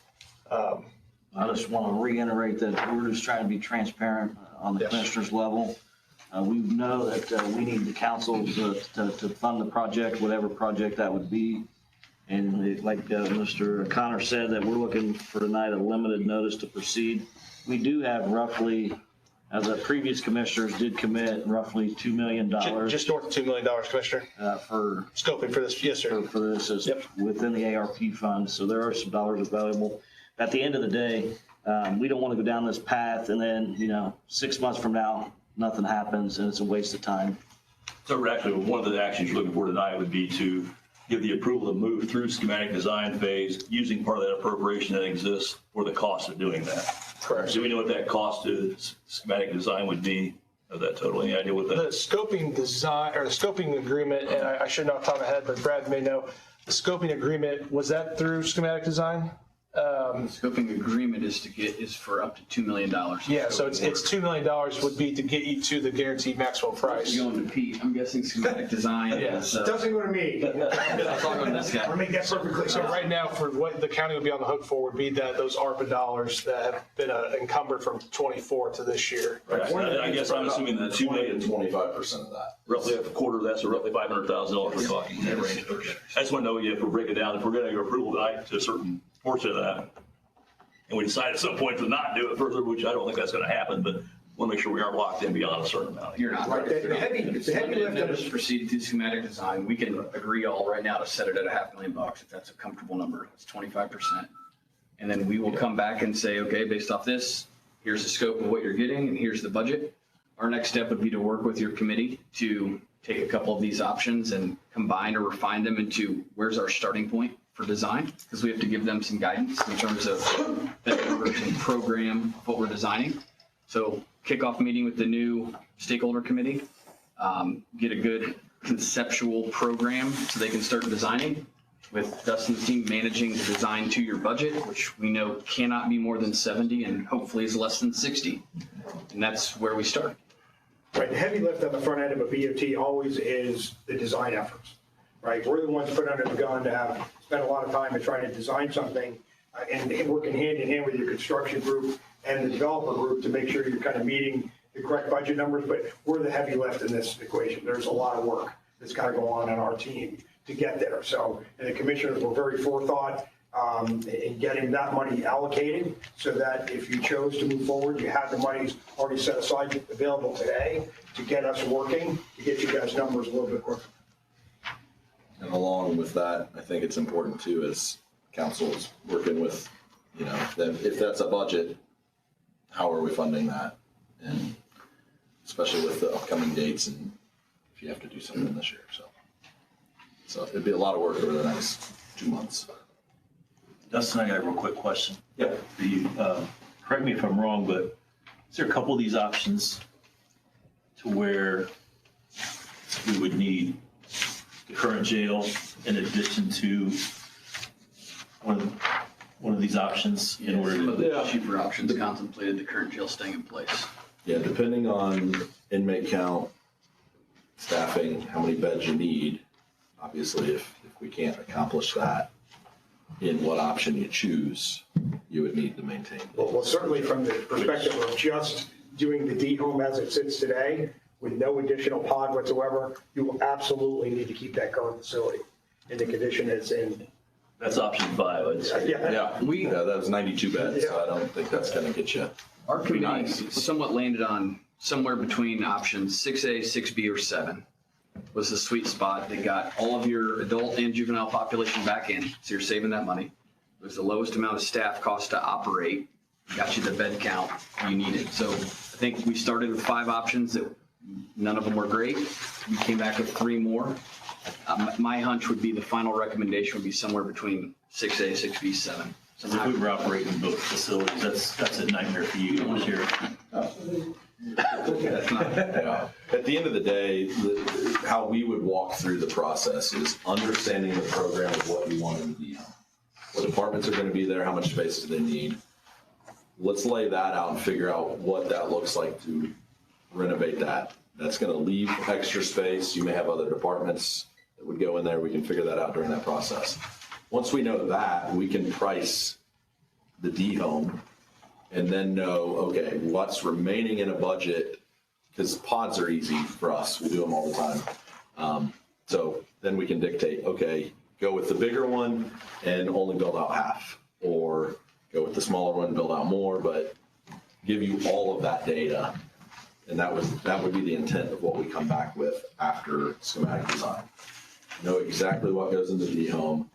I just want to reiterate that we're just trying to be transparent on the commissioners level. We know that we need the council to fund the project, whatever project that would be. And like Mr. Connor said, that we're looking for tonight a limited notice to proceed. We do have roughly, as the previous commissioners did commit, roughly $2 million. Just north of $2 million, Commissioner. For scoping for this, yes, sir. For this is within the ARP fund, so there are some dollars available. At the end of the day, we don't want to go down this path and then, 6 months from now, nothing happens and it's a waste of time. So actually, one of the actions you're looking for tonight would be to give the approval to move through schematic design phase using part of that appropriation that exists for the cost of doing that. Correct. Do we know what that cost to schematic design would be of that total? Any idea what that? The scoping design, or the scoping agreement, and I should know off the top of my head, but Brad may know, the scoping agreement, was that through schematic design? Scoping agreement is for up to $2 million. Yeah, so it's $2 million would be to get you to the guaranteed maximum price. Going to Pete, I'm guessing schematic design. Yes. Doesn't go to me. I'll talk on this guy. I'll make that perfectly So clear. right now, for what the county would be on the hook for would be that those ARPA dollars that have been encumbered from 24 to this year. Right. I guess I'm assuming the 2 million, 25% of that. roughly a quarter of that, so roughly $500,000 we're talking in that range. I just want to know if we break it down, if we're getting approval tonight to a certain portion of that, and we decide at some point to not do it further, which I don't think that's going to happen, but want to make sure we aren't locked in beyond a certain amount. You're not. Right, the heavy lift Notice proceed to schematic design. We can agree all right now to set it at $500,000 if that's a comfortable number. It's 25%. And then we will come back and say, okay, based off this, here's the scope of what you're getting and here's the budget. Our next step would be to work with your committee to take a couple of these options and combine or refine them into where's our starting point for design, because we have to give them some guidance in terms of the numbers and program of what we're designing. So kickoff meeting with the new stakeholder committee, get a good conceptual program so they can start designing, with Dustin's team managing the design to your budget, which we know cannot be more than 70 and hopefully is less than 60. And that's where we start. Right, the heavy lift on the front end of a BOT always is the design efforts, right? We're the ones put under the gun to have spent a lot of time in trying to design something and working hand in hand with your construction group and the developer group to make sure you're kind of meeting the correct budget numbers, but we're the heavy lift in this equation. There's a lot of work that's got to go on our team to get there. So, and the commissioners were very forethought in getting that money allocated so that if you chose to move forward, you had the monies already set aside available today to get us working, to get you guys numbers a little bit quicker. And along with that, I think it's important too, as council is working with, that if that's a budget, how are we funding that? And especially with the upcoming dates and if you have to do something this year, so it'd be a lot of work over the next 2 months. Dustin, I got a real quick question. Yeah. For you. Correct me if I'm wrong, but is there a couple of these options to where we would need the current jail in addition to one of these options in order Some of to? the cheaper options contemplated the current jail staying in place. Yeah, depending on inmate count, staffing, how many beds you need, obviously if we can't accomplish that in what option you choose, you would need to maintain. Well, certainly from the perspective of just doing the D home as it sits today, with no additional pod whatsoever, you will absolutely need to keep that current facility in the condition it's in. That's option 5, I'd say. Yeah. Yeah, that was 92 beds, so I don't think that's gonna get you. Our committee nice. somewhat landed on somewhere between options 6A, 6B, or 7 was the sweet spot. They got all of your adult and juvenile population back in, so you're saving that money. It was the lowest amount of staff cost to operate, got you the bed count you needed. So I think we started with 5 options that none of them were great. We came back with 3 more. My hunch would be the final recommendation would be somewhere between 6A, 6B, 7. So if we were operating both facilities, that's a nightmare for you this year. Yeah. At the end of the day, how we would walk through the process is understanding the program of what you want in the D home. what departments are gonna be there, how much space do they need. Let's lay that out and figure out what that looks like to renovate that. That's gonna leave extra space. You may have other departments that would go in there. We can figure that out during that process. Once we know that, we can price the D home and then know, okay, what's remaining in a budget, because pods are easy for us. We do them all the time. So then we can dictate, okay, go with the bigger one and only build out half, or go with the smaller one, build out more, but give you all of that data. And that would be the intent of what we come back with after schematic design. Know exactly what goes into the home,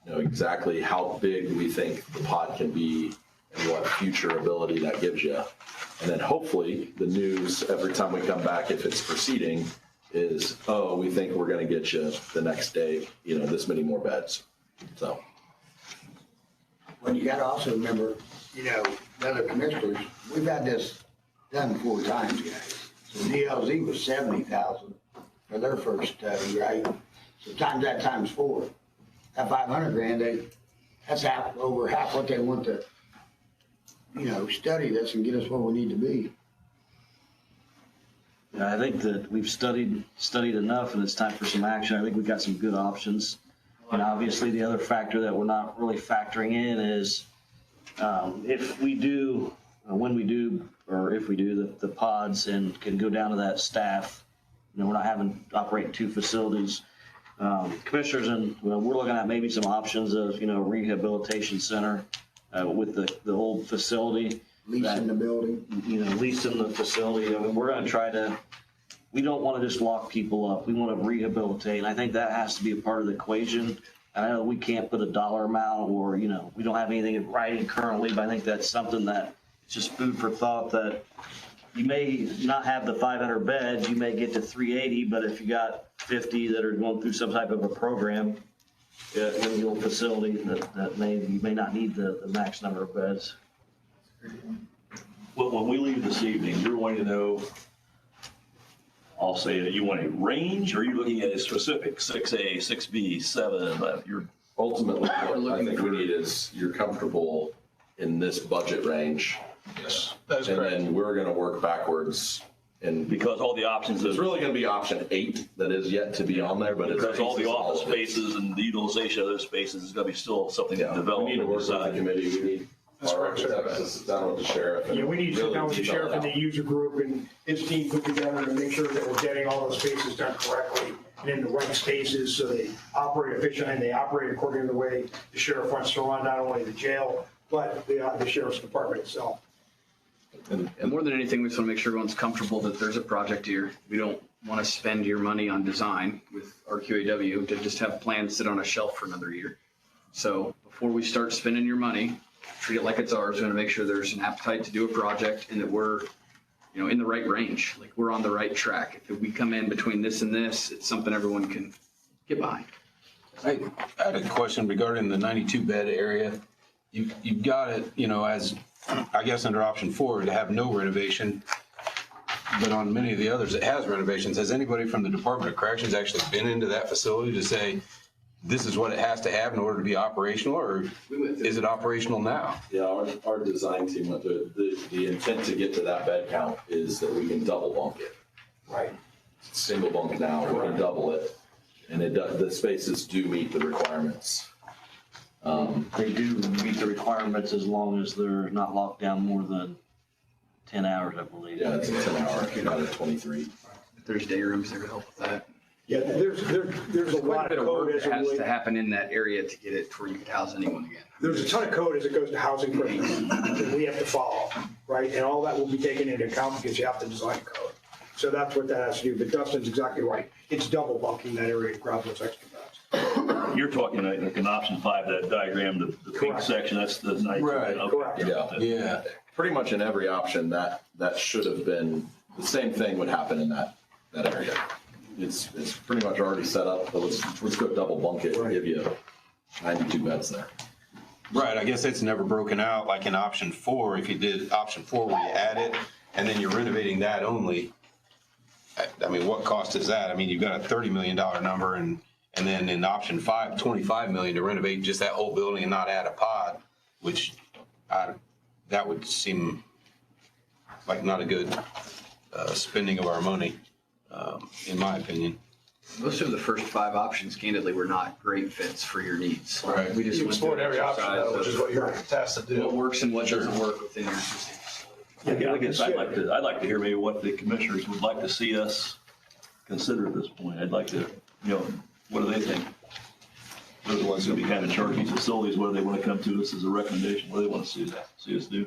know exactly how big we think the pod can be and what future ability that gives you. And then hopefully the news every time we come back, if it's proceeding, is, oh, we think we're going to get you the next day, this many more beds. So. Well, you got to also remember, the other commissioners, we've had this done 4 times, guys. So DLZ was 70,000 for their first study, right? So times that times 4, that 500 grand, that's over half what they want to, study this and get us where we need to be. Yeah, I think that we've studied enough, and it's time for some action. I think we've got some good options. And obviously, the other factor that we're not really factoring in is if we do, when we do, or if we do the pods and can go down to that staff, we're not having to operate 2 facilities. Commissioners, and we're looking at maybe some options of, rehabilitation center with the old facility. Leasing the building. Leasing the facility. I mean, we're going to try to, we don't want to just lock people up. We want to rehabilitate. And I think that has to be a part of the equation. I know we can't put a dollar amount or, we don't have anything in writing currently, but I think that's something that it's just food for thought, that you may not have the 500 beds, you may get to 380, but if you got 50 that are going through some type of a program in your facility, you may not need the max number of beds. Well, when we leave this evening, you're wanting to know, I'll say that you want a range, or are you looking at a specific 6A, 6B, 7? You're ultimately, what I think we need is you're comfortable in this budget range. Yes, that is and correct. then we're going to work backwards. And because all the options it's really going to be option 8 that is yet to be on there, but it's because all the office spaces and the utilization of those spaces is going to be still something to develop. We need to work with the committee. We need our architects to sit down with the sheriff. Yeah, we need to sit really down with the detail sheriff it and the out. user group and his team put together to make sure that we're getting all those spaces done correctly and in the right spaces so they operate efficiently and they operate according to the way the sheriff wants to run not only the jail, but the sheriff's department itself. And more than anything, we just want to make sure everyone's comfortable that there's a project here. We don't want to spend your money on design with our QAW to just have plans sit on a shelf for another year. So before we start spending your money, treat it like it's ours. We want to make sure there's an appetite to do a project and that we're, in the right range, like we're on the right track. If we come in between this and this, it's something everyone can get behind. I had a question regarding the 92 bed area. You've got it, as I guess under option 4 to have no renovation, but on many of the others it has renovations. Has anybody from the Department of Corrections actually been into that facility to say this is what it has to have in order to be operational, or is it operational now? Yeah, our design team went through it. The intent to get to that bed count is that we can double bunk it. Right. Single bunk now, we're going to double it, and the spaces do meet the requirements. They do meet the requirements as long as they're not locked down more than 10 hours, I believe. Yeah, it's a 10-hour, not a 23. If there's day rooms there to help with that. Yeah, there's a Quite lot a bit of of code work as that it has relates. to happen in that area to get it to where you could house anyone again. There's a ton of code as it goes to housing prisoners that we have to follow, right? And all that will be taken into account because you have to design code. So that's what that has to do. But Dustin's exactly right. It's double bunking that area to grab those extra beds. You're talking like in option 5, that diagram, the pink Correct. section, that's the night. Right. Okay. Correct. Yeah. Pretty much in every option, that should have been, the same thing would happen in that area. It's pretty much already set up, but let's go double bunk it and give you 92 beds there. Right, I guess it's never broken out like in option 4. If you did option 4 where you add it and then you're renovating that only, I mean, what cost is that? I mean, you've got a $30 million number and And then in option 5, 25 million to renovate just that whole building and not add a pod, which that would seem like not a good spending of our money, in my opinion. Most of the first 5 options, candidly, were not great fits for your needs. Right. We just You went through explored an every option, exercise though, which is of what you're tasked to what do. works and what doesn't work within your existing. I guess I'd like to hear maybe what the commissioners would like to see us consider at this point. I'd like to, what do they think? They're the ones who be kind of in charge of these facilities. What do they want to come to us as a recommendation? What do they want to see us do?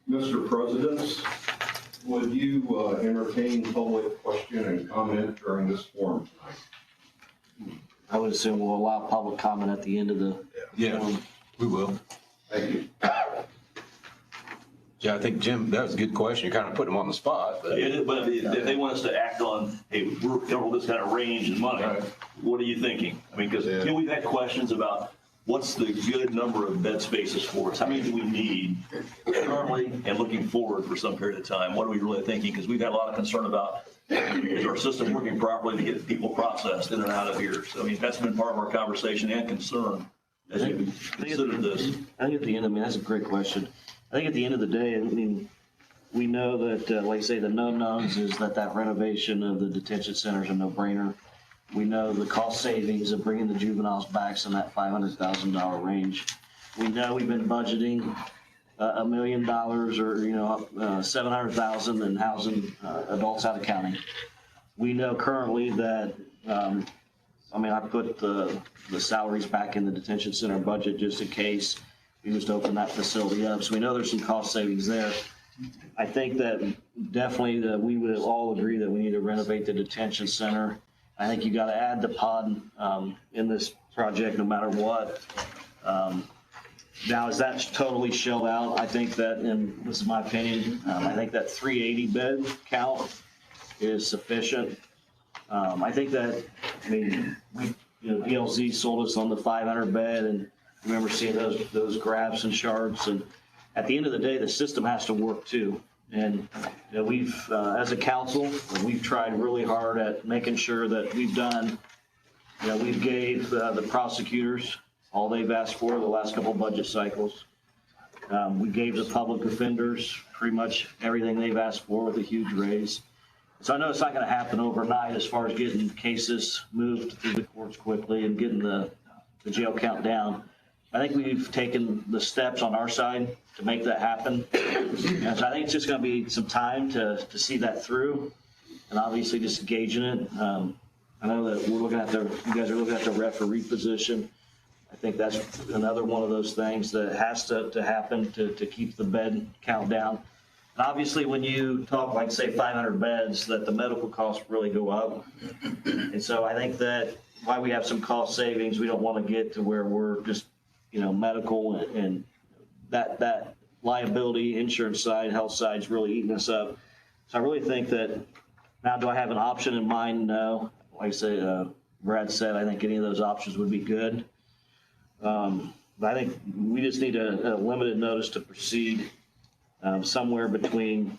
Mr. President, would you entertain public question and comment during this forum tonight? I would assume we'll allow public comment at the end of the. Yeah, we will. Thank you. Yeah, I think, Jim, that was a good question. You're kind of putting them on the spot. But But if they want us to act on, hey, we're covering this kind of range and money, what are you thinking? I mean, because we've had questions about what's the good number of bed spaces for us? How many do we need currently and looking forward for some period of time? What are we really thinking? Because we've had a lot of concern about, is our system working properly to get people processed in and out of here? So, I mean, that's been part of our conversation and concern as we consider this. I think at the end, that's a great question. I think at the end of the day, we know that, like I say, the known knowns is that renovation of the detention center is a no-brainer. We know the cost savings of bringing the juveniles back in that $500,000 range. We know we've been budgeting $1 million or, $700,000 in housing adults out of county. We know currently that, I put the salaries back in the detention center budget just in case we just open that facility up. So we know there's some cost savings there. I think that definitely that we would all agree that we need to renovate the detention center. I think you got to add the pod in this project no matter what. Now, is that totally shelled out? I think that, and this is my opinion, I think that 380 bed count is sufficient. I think that, DLZ sold us on the 500 bed, and I remember seeing those graphs and charts. And at the end of the day, the system has to work too. And we've, as a council, we've tried really hard at making sure that we've done, we've gave the prosecutors all they've asked for the last couple of budget cycles. We gave the public defenders pretty much everything they've asked for with a huge raise. So I know it's not going to happen overnight as far as getting cases moved through the courts quickly and getting the jail count down. I think we've taken the steps on our side to make that happen. And so I think it's just going to be some time to see that through, and obviously just gauging it. I know that you guys are looking at the referee position. I think that's another one of those things that has to happen to keep the bed count down. And obviously when you talk like say 500 beds, that the medical costs really go up. And so I think that why we have some cost savings, we don't want to get to where we're just medical and that liability insurance side, health side is really eating us up. So I really think that now, do I have an option in mind? No. Like I say, Brad said, I think any of those options would be good. But I think we just need a limited notice to proceed somewhere between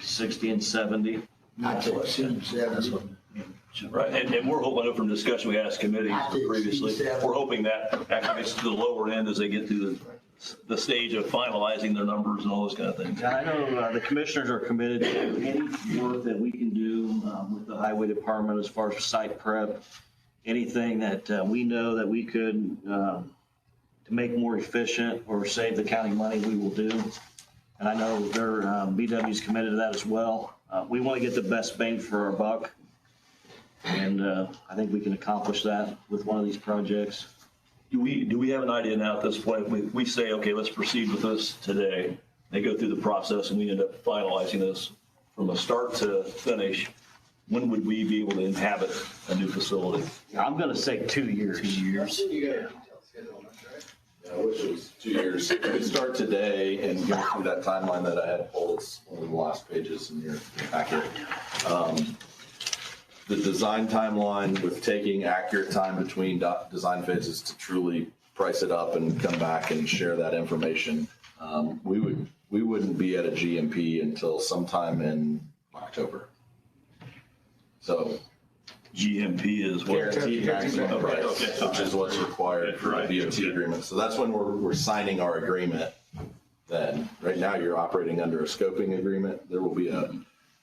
60 and 70. Not to exceed 70. Right, and we're hoping, from discussion we had as committee previously, we're hoping that actually gets to the lower end as they get to the stage of finalizing their numbers and all those kind of things. I know the commissioners are committed to any work that we can do with the highway department as far as site prep, anything that we know that we could to make more efficient or save the county money, we will do. And I know their BW's committed to that as well. We want to get the best bang for our buck. And I think we can accomplish that with one of these projects. Do we have an idea now at this point? We say, okay, let's proceed with this today. They go through the process and we end up finalizing this from a start to finish. When would we be able to inhabit a new facility? I'm going to say 2 years. 2 years. I wish it was 2 years. We could start today and go through that timeline that I had pulled. It's one of the last pages in your packet. The design timeline with taking accurate time between design phases to truly price it up and come back and share that information. We wouldn't be at a GMP until sometime in October. So GMP is what? Guaranteed maximum Okay, price, okay. which is what's required for Right. the DOT agreement. So that's when we're signing our agreement. Then, right now, you're operating under a scoping agreement. There will be a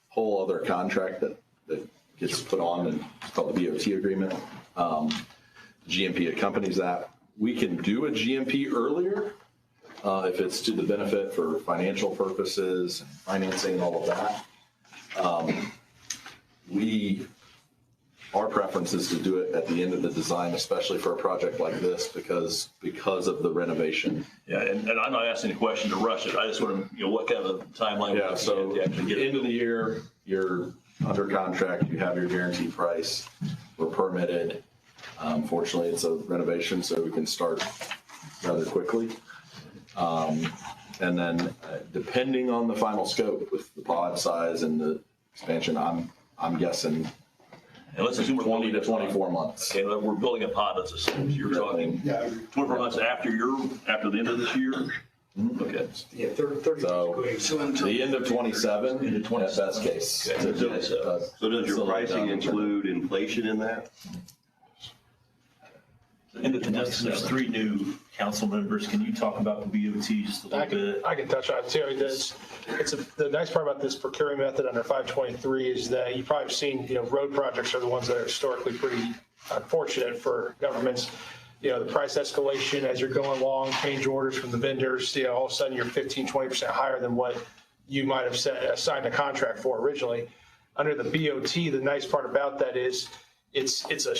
whole other contract that gets put on, and it's called the BOT agreement. GMP accompanies that. We can do a GMP earlier if it's to the benefit for financial purposes, and financing, and all of that. Our preference is to do it at the end of the design, especially for a project like this, because of the renovation. Yeah, and I'm not asking a question to rush it. I just want to, what kind of timeline? Yeah, so to actually get it? end of the year, you're under contract, you have your guaranteed price, we're permitted. Fortunately, it's a renovation, so we can start rather quickly. And then depending on the final scope with the pod size and the expansion, I'm guessing And let's assume we're 20 to 24 months. Okay, we're building a pod, let's assume. So you're talking 24 months after the end of this year? Okay. Yeah, 30. So the end of 27, at best case. Okay. So does your pricing include inflation in that? And there's 3 new council members. Can you talk about the BOT just a little bit? I can touch on it too. The nice part about this procuring method under 523 is that you've probably seen, road projects are the ones that are historically pretty unfortunate for governments. The price escalation as you're going along, change orders from the vendors, all of a sudden you're 15, 20% higher than what you might have signed a contract for originally. Under the BOT, the nice part about that is it's a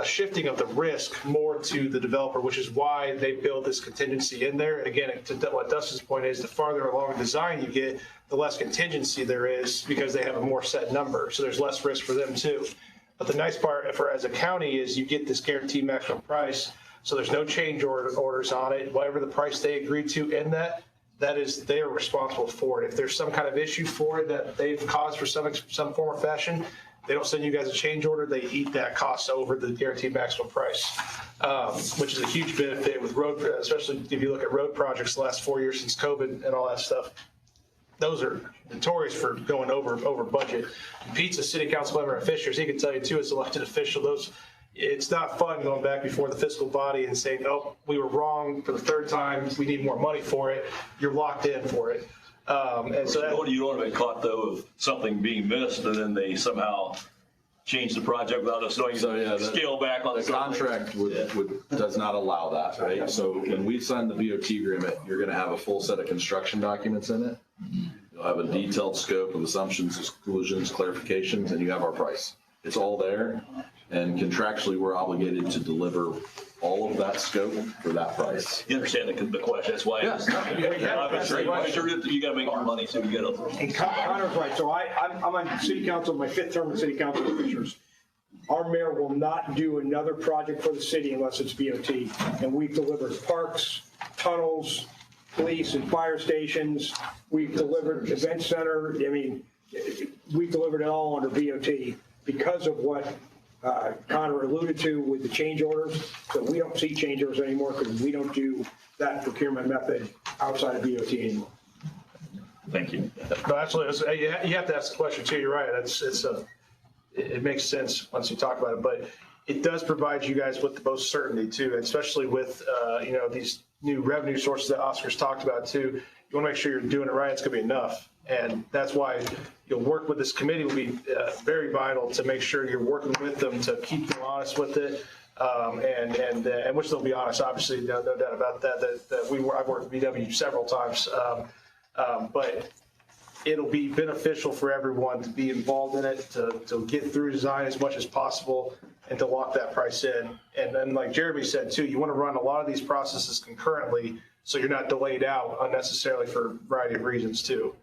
shifting of the risk more to the developer, which is why they build this contingency in there. And again, to what Dustin's point is, the farther along the design you get, the less contingency there is because they have a more set number. So there's less risk for them too. But the nice part as a county is you get this guaranteed maximum price. So there's no change orders on it. Whatever the price they agreed to in that is they are responsible for it. If there's some kind of issue for it that they've caused for some form or fashion, they don't send you guys a change order. They eat that cost over the guaranteed maximum price, which is a huge benefit with road, especially if you look at road projects the last 4 years since COVID and all that stuff. Those are notorious for going over budget. Pete's a city council member at Fishers. He can tell you too, as elected official, it's not fun going back before the fiscal body and saying, oh, we were wrong for the 3rd time. We need more money for it. You're locked in for it. And so you don't want to be caught though of something being missed and then they somehow change the project without us knowing. So yeah, scale back on the contract does not allow that, right? So when we sign the BOT agreement, you're going to have a full set of construction documents in it. You'll have a detailed scope of assumptions, exclusions, clarifications, and you have our price. It's all there, and contractually we're obligated to deliver all of that scope for that price. You understand the question? That's why. Yes. You got to make your money, so you got to. And Connor's right. So I'm on city council, my 5th term in city council in Fishers. Our mayor will not do another project for the city unless it's BOT. And we've delivered parks, tunnels, police and fire stations. We've delivered event center. I mean, we've delivered it all under BOT because of what Connor alluded to with the change orders. So we don't see change orders anymore because we don't do that procurement method outside of BOT anymore. Thank you. No, absolutely. You have to ask the question too. You're right. It makes sense once you talk about it, but it does provide you guys with the most certainty too, especially with these new revenue sources that Oscar's talked about too. You want to make sure you're doing it right. It's going to be enough. And that's why you'll work with this committee will be very vital to make sure you're working with them to keep them honest with it. And which they'll be honest, obviously, no doubt about that, I've worked with VW several times. But it'll be beneficial for everyone to be involved in it, to get through design as much as possible and to lock that price in. And then like Jeremy said too, you want to run a lot of these processes concurrently so you're not delayed out unnecessarily for a variety of reasons too.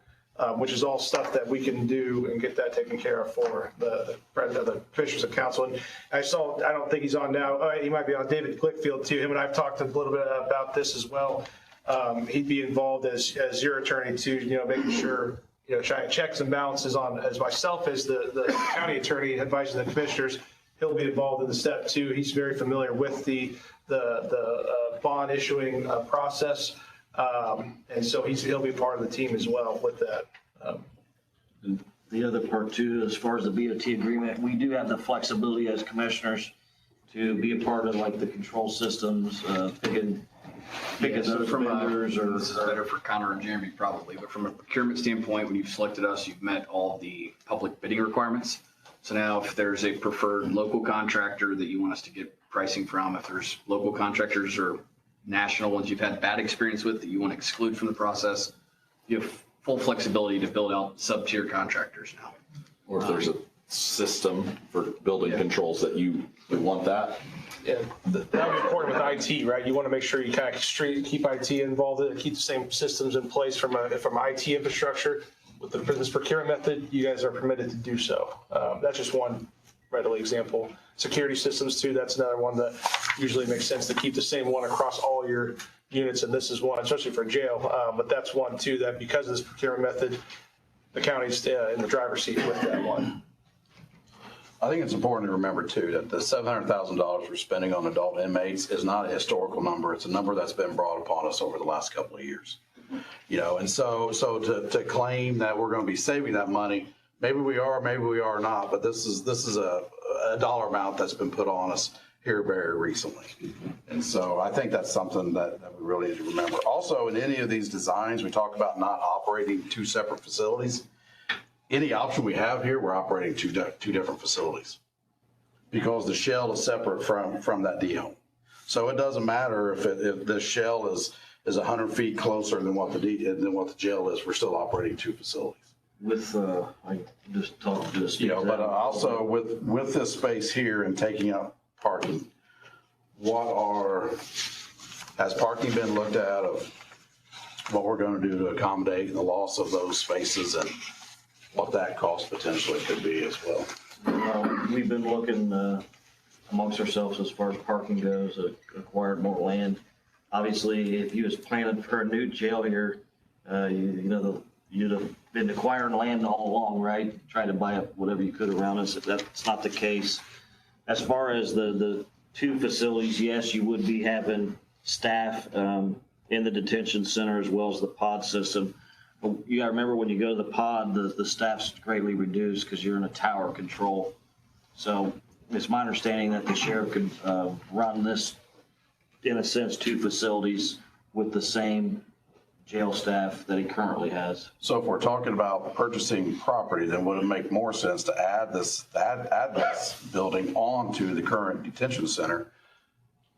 Which is all stuff that we can do and get that taken care of for the president of the Commissioners of Council. And I don't think he's on now. He might be on. David Glickfield too. Him and I've talked a little bit about this as well. He'd be involved as your attorney too, making sure, trying checks and balances on, as myself as the county attorney advising the commissioners. He'll be involved in the step too. He's very familiar with the bond issuing process. And so he'll be part of the team as well with that. the other part too, as far as the BOT agreement, we do have the flexibility as commissioners to be a part of like the control systems, picking those vendors or. This is better for Connor and Jeremy probably, but from a procurement standpoint, when you've selected us, you've met all the public bidding requirements. So now if there's a preferred local contractor that you want us to get pricing from, if there's local contractors or national ones you've had bad experience with that you want to exclude from the process, you have full flexibility to build out sub-tier contractors now. Or if there's a system for building controls that you would want that. Yeah, that would be important with IT, right? You want to make sure you kind of keep IT involved, keep the same systems in place from IT infrastructure. With the business procurement method, you guys are permitted to do so. That's just one readily example. Security systems too, that's another one that usually makes sense to keep the same one across all your units, and this is one, especially for jail, but that's one too, that because of this procurement method, the county's in the driver's seat with that one. I think it's important to remember too, that the $700,000 we're spending on adult inmates is not a historical number. It's a number that's been brought upon us over the last couple of years. And so to claim that we're going to be saving that money, maybe we are, maybe we are not, but this is a dollar amount that's been put on us here very recently. And so I think that's something that we really need to remember. Also, in any of these designs, we talk about not operating two separate facilities. Any option we have here, we're operating two different facilities because the shell is separate from that D-home. So it doesn't matter if the shell is 100 feet closer than what the jail is. We're still operating two facilities. With, I just talked to this. But also with this space here and taking up parking, has parking been looked at of what we're going to do to accommodate the loss of those spaces and what that cost potentially could be as well? We've been looking amongst ourselves as far as parking goes, acquired more land. Obviously, if you was planning for a new jail here, you'd have been acquiring land all along, right? Trying to buy up whatever you could around us. If that's not the case. As far as the two facilities, yes, you would be having staff in the detention center as well as the pod system. But you gotta remember when you go to the pod, the staff's greatly reduced because you're in a tower control. So it's my understanding that the sheriff could run this, in a sense, two facilities with the same jail staff that he currently has. So if we're talking about purchasing property, then would it make more sense to add this building onto the current detention center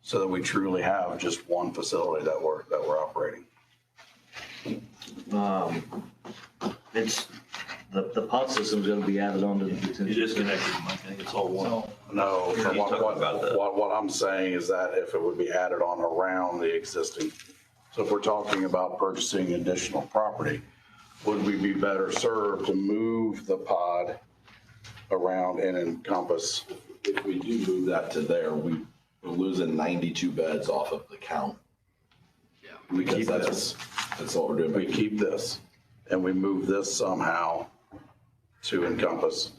so that we truly have just one facility that we're operating? It's the pod system's going to be added onto the detention. You disconnected, Mike. I think it's all one. No, You're talking about that. what I'm saying is that if it would be added on around the existing, so if we're talking about purchasing additional property, would we be better served to move the pod around and encompass? If we do move that to there, we're losing 92 beds off of the count. Yeah. We keep this. That's all we're doing. We keep this and we move this somehow to encompass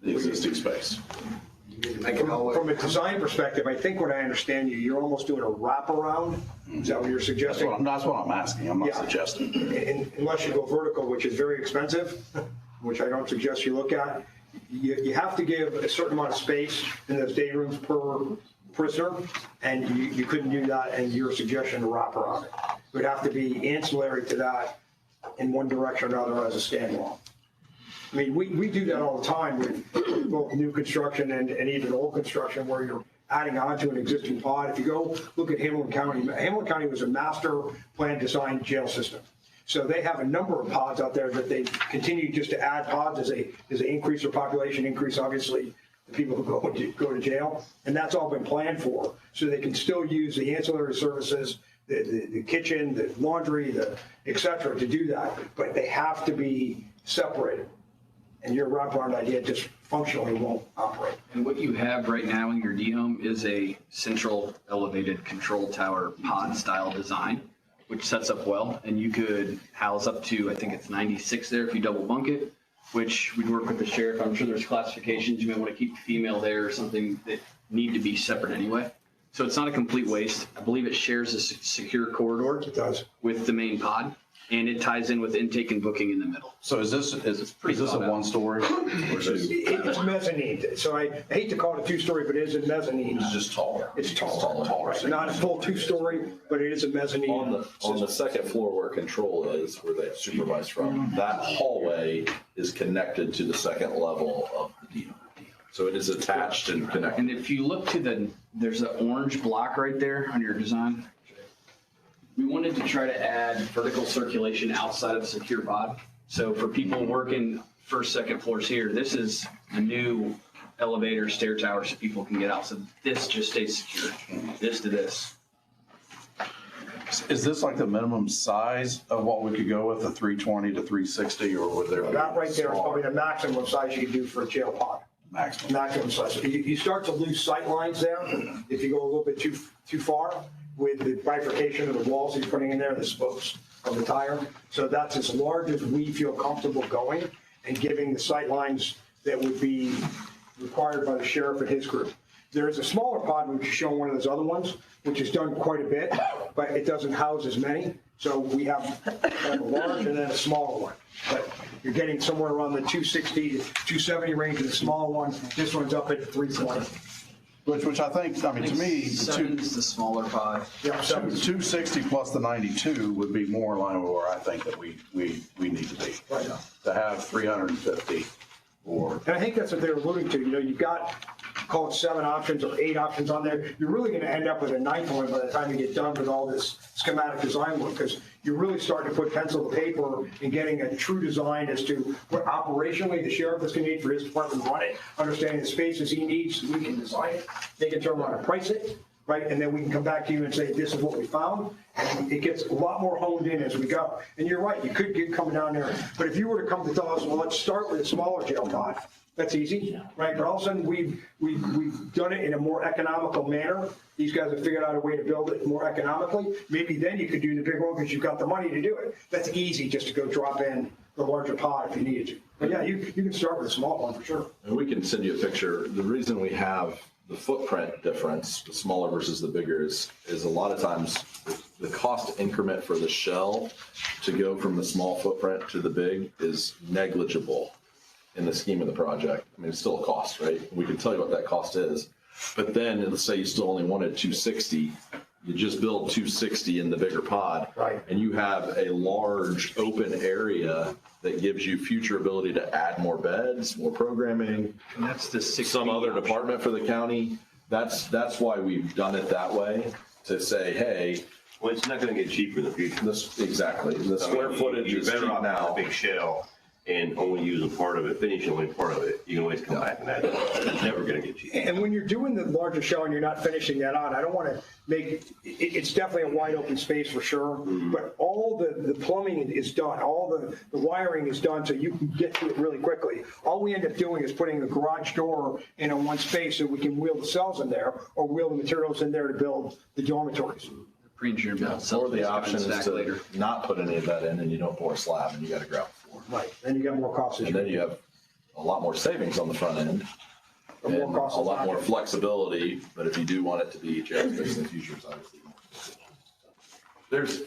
the existing space. From a design perspective, I think what I understand you're almost doing a wraparound. Is that what you're suggesting? That's what I'm asking. I'm not suggesting. Unless you go vertical, which is very expensive, which I don't suggest you look at. You have to give a certain amount of space in those day rooms per prisoner, and you couldn't do that in your suggestion to wrap around it. It would have to be ancillary to that in one direction or another as a standalone. I mean, we do that all the time with both new construction and even old construction where you're adding on to an existing pod. If you go look at Hamilton County was a master plan designed jail system. So they have a number of pods out there that they continue just to add pods as they increase their population, increase obviously the people who go to jail. And that's all been planned for. So they can still use the ancillary services, the kitchen, the laundry, et cetera, to do that. But they have to be separated. And your wraparound idea just functionally won't operate. And what you have right now in your D-home is a central elevated control tower pod style design, which sets up well. And you could house up to, I think it's 96 there if you double bunk it, which we'd work with the sheriff. I'm sure there's classifications. You may want to keep female there or something that need to be separate anyway. So it's not a complete waste. I believe it shares a secure corridor. It does. With the main pod. and it ties in with intake and booking in the middle. So is this a one-story? Or is this- It's mezzanine, so I hate to call it a two-story, but it is a mezzanine. It's just taller. It's taller. Right. Not a full two-story, but it is a mezzanine. On the second floor where control is, where they supervise from, that hallway is connected to the second level of the depot. So it is attached and connected. And if you look to there's an orange block right there on your design. We wanted to try to add vertical circulation outside of the secure pod. So for people working first, second floors here, this is a new elevator, stair tower so people can get out. So this just stays secure, this to this. Is this like the minimum size of what we could go with, the 320 to 360, or would there? That right there is probably the maximum size you can do for a jail pod. Maximum size. You start to lose sight lines there if you go a little bit too far with the bifurcation of the walls he's putting in there, the spokes of the tire. So that's as large as we feel comfortable going and giving the sight lines that would be required by the sheriff and his group. There is a smaller pod, which is shown one of those other ones, which is done quite a bit, but it doesn't house as many. So we have a large and then a smaller one. But you're getting somewhere around the 260 to 270 range of the smaller one. This one's up at 320. Which I think, I mean, to me, Seven's the smaller pod. Yeah, 260 plus the 92 would be more in line with where I think that we need to be. Right now. To have 350 or. And I think that's what they're alluding to. You know, you've got, call it 7 options or 8 options on there. You're really going to end up with a 9th one by the time you get done with all this schematic design work, because you're really starting to put pencil to paper and getting a true design as to what operationally the sheriff is going to need for his department to run it, understanding the spaces he needs, so we can design it. They can turn around and price it, right? And then we can come back to you and say, this is what we found. And it gets a lot more honed in as we go. And you're right, you could get coming down there. But if you were to come to tell us, well, let's start with a smaller jail pod, that's easy, right? But all of a sudden, we've done it in a more economical manner. These guys have figured out a way to build it more economically. Maybe then you could do the big one because you've got the money to do it. That's easy just to go drop in the larger pod if you needed to. But yeah, you can start with a small one for sure. And we can send you a picture. The reason we have the footprint difference, the smaller versus the bigger, is a lot of times the cost increment for the shell to go from the small footprint to the big is negligible in the scheme of the project. I mean, it's still a cost, right? We can tell you what that cost is. But then let's say you still only wanted 260, you just build 260 in the bigger pod. Right. And you have a large open area that gives you future ability to add more beds, more programming. And that's the 60 some other option. department for the county. That's why we've done it that way, to say, hey. Well, it's not gonna get cheaper in the future. Exactly. The square footage is cheap You're better off now. with a big shell and only use a part of it, finish only part of it. You can always come back and add it. It's never gonna get cheaper. And when you're doing the larger shell and you're not finishing that on, I don't want to it's definitely a wide open space for sure, but all the plumbing is done, all the wiring is done so you can get to it really quickly. All we end up doing is putting a garage door in on one space so we can wheel the cells in there or wheel the materials in there to build the dormitories. Pre-engineered metal Or cells the come option is stack to later. not put any of that in and you don't pour a slab and you got a ground floor. Right, then you got more costs. And then you have a lot more savings on the front end. Or more And costs a lot on more it. flexibility, but if you do want it to be jail space in the future, it's obviously more. There's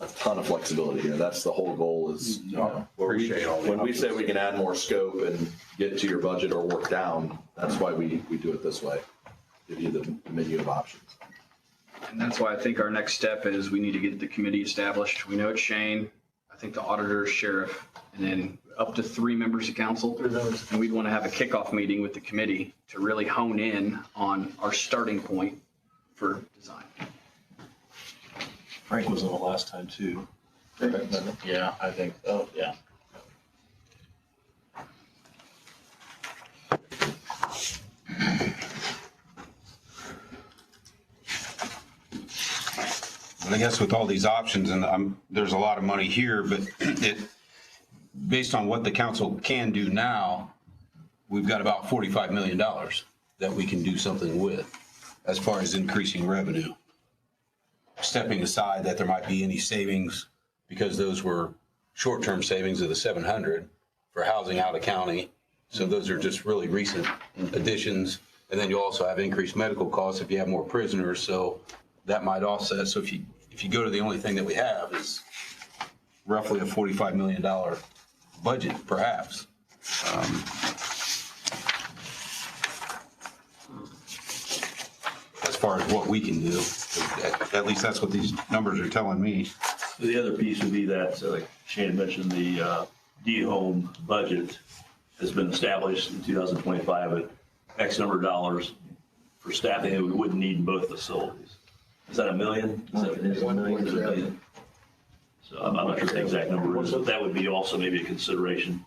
a ton of flexibility here. That's the whole goal is, you know, Appreciate all the when we say options. we can add more scope and get to your budget or work down, that's why we do it this way. Give you the menu of options. And that's why I think our next step is we need to get the committee established. We know it's Shane, I think the auditor, sheriff, and then up to 3 members of council. And we'd want to have a kickoff meeting with the committee to really hone in on our starting point for design. Frank was on the last time too. Yeah, I think, oh, yeah. And I guess with all these options, and there's a lot of money here, but based on what the council can do now, we've got about $45 million that we can do something with as far as increasing revenue. Stepping aside that there might be any savings, because those were short-term savings of the 700 for housing out of county. So those are just really recent additions. And then you also have increased medical costs if you have more prisoners. So that might offset. So if you go to the only thing that we have is roughly a $45 million budget, perhaps. As far as what we can do, at least that's what these numbers are telling me. The other piece would be that, like Shane mentioned, the D-Home budget has been established in 2025 at X number of dollars for staffing that we wouldn't need in both facilities. Is that $1 million? Is that $1 million? Is it $1 million? So I'm not sure what the exact number is, but that would be also maybe a consideration,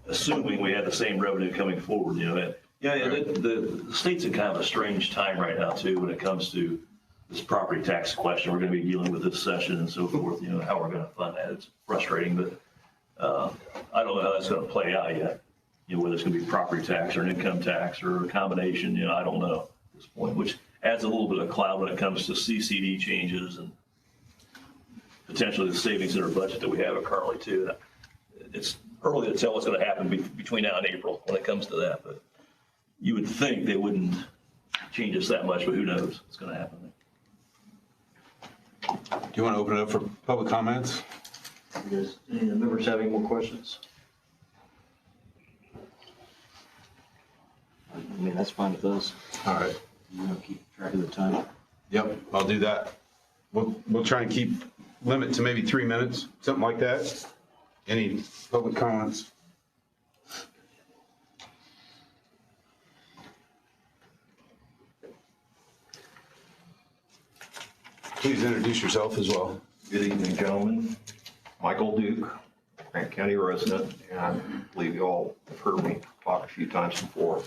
assuming we had the same revenue coming forward, you know. The state's in kind of a strange time right now too, when it comes to this property tax question. We're going to be dealing with this session and so forth, you know, how we're going to fund that. It's frustrating, but I don't know how that's going to play out yet. You know, whether it's going to be property tax or an income tax or a combination, you know, I don't know at this point, which adds a little bit of cloud when it comes to CCD changes and potentially the savings in our budget that we have currently too. It's early to tell what's going to happen between now and April when it comes to that, but you would think they wouldn't change us that much, but who knows what's going to happen. Do you want to open it up for public comments? Does any of the members have any more questions? I mean, that's fine with us. All right. You know, keep track of the time. Yep, I'll do that. We'll try and keep limit to maybe 3 minutes, something like that. Any public comments? Please introduce yourself as well. Good evening, gentlemen. Michael Duke, Grant County resident, and I believe you all have heard me talk a few times before.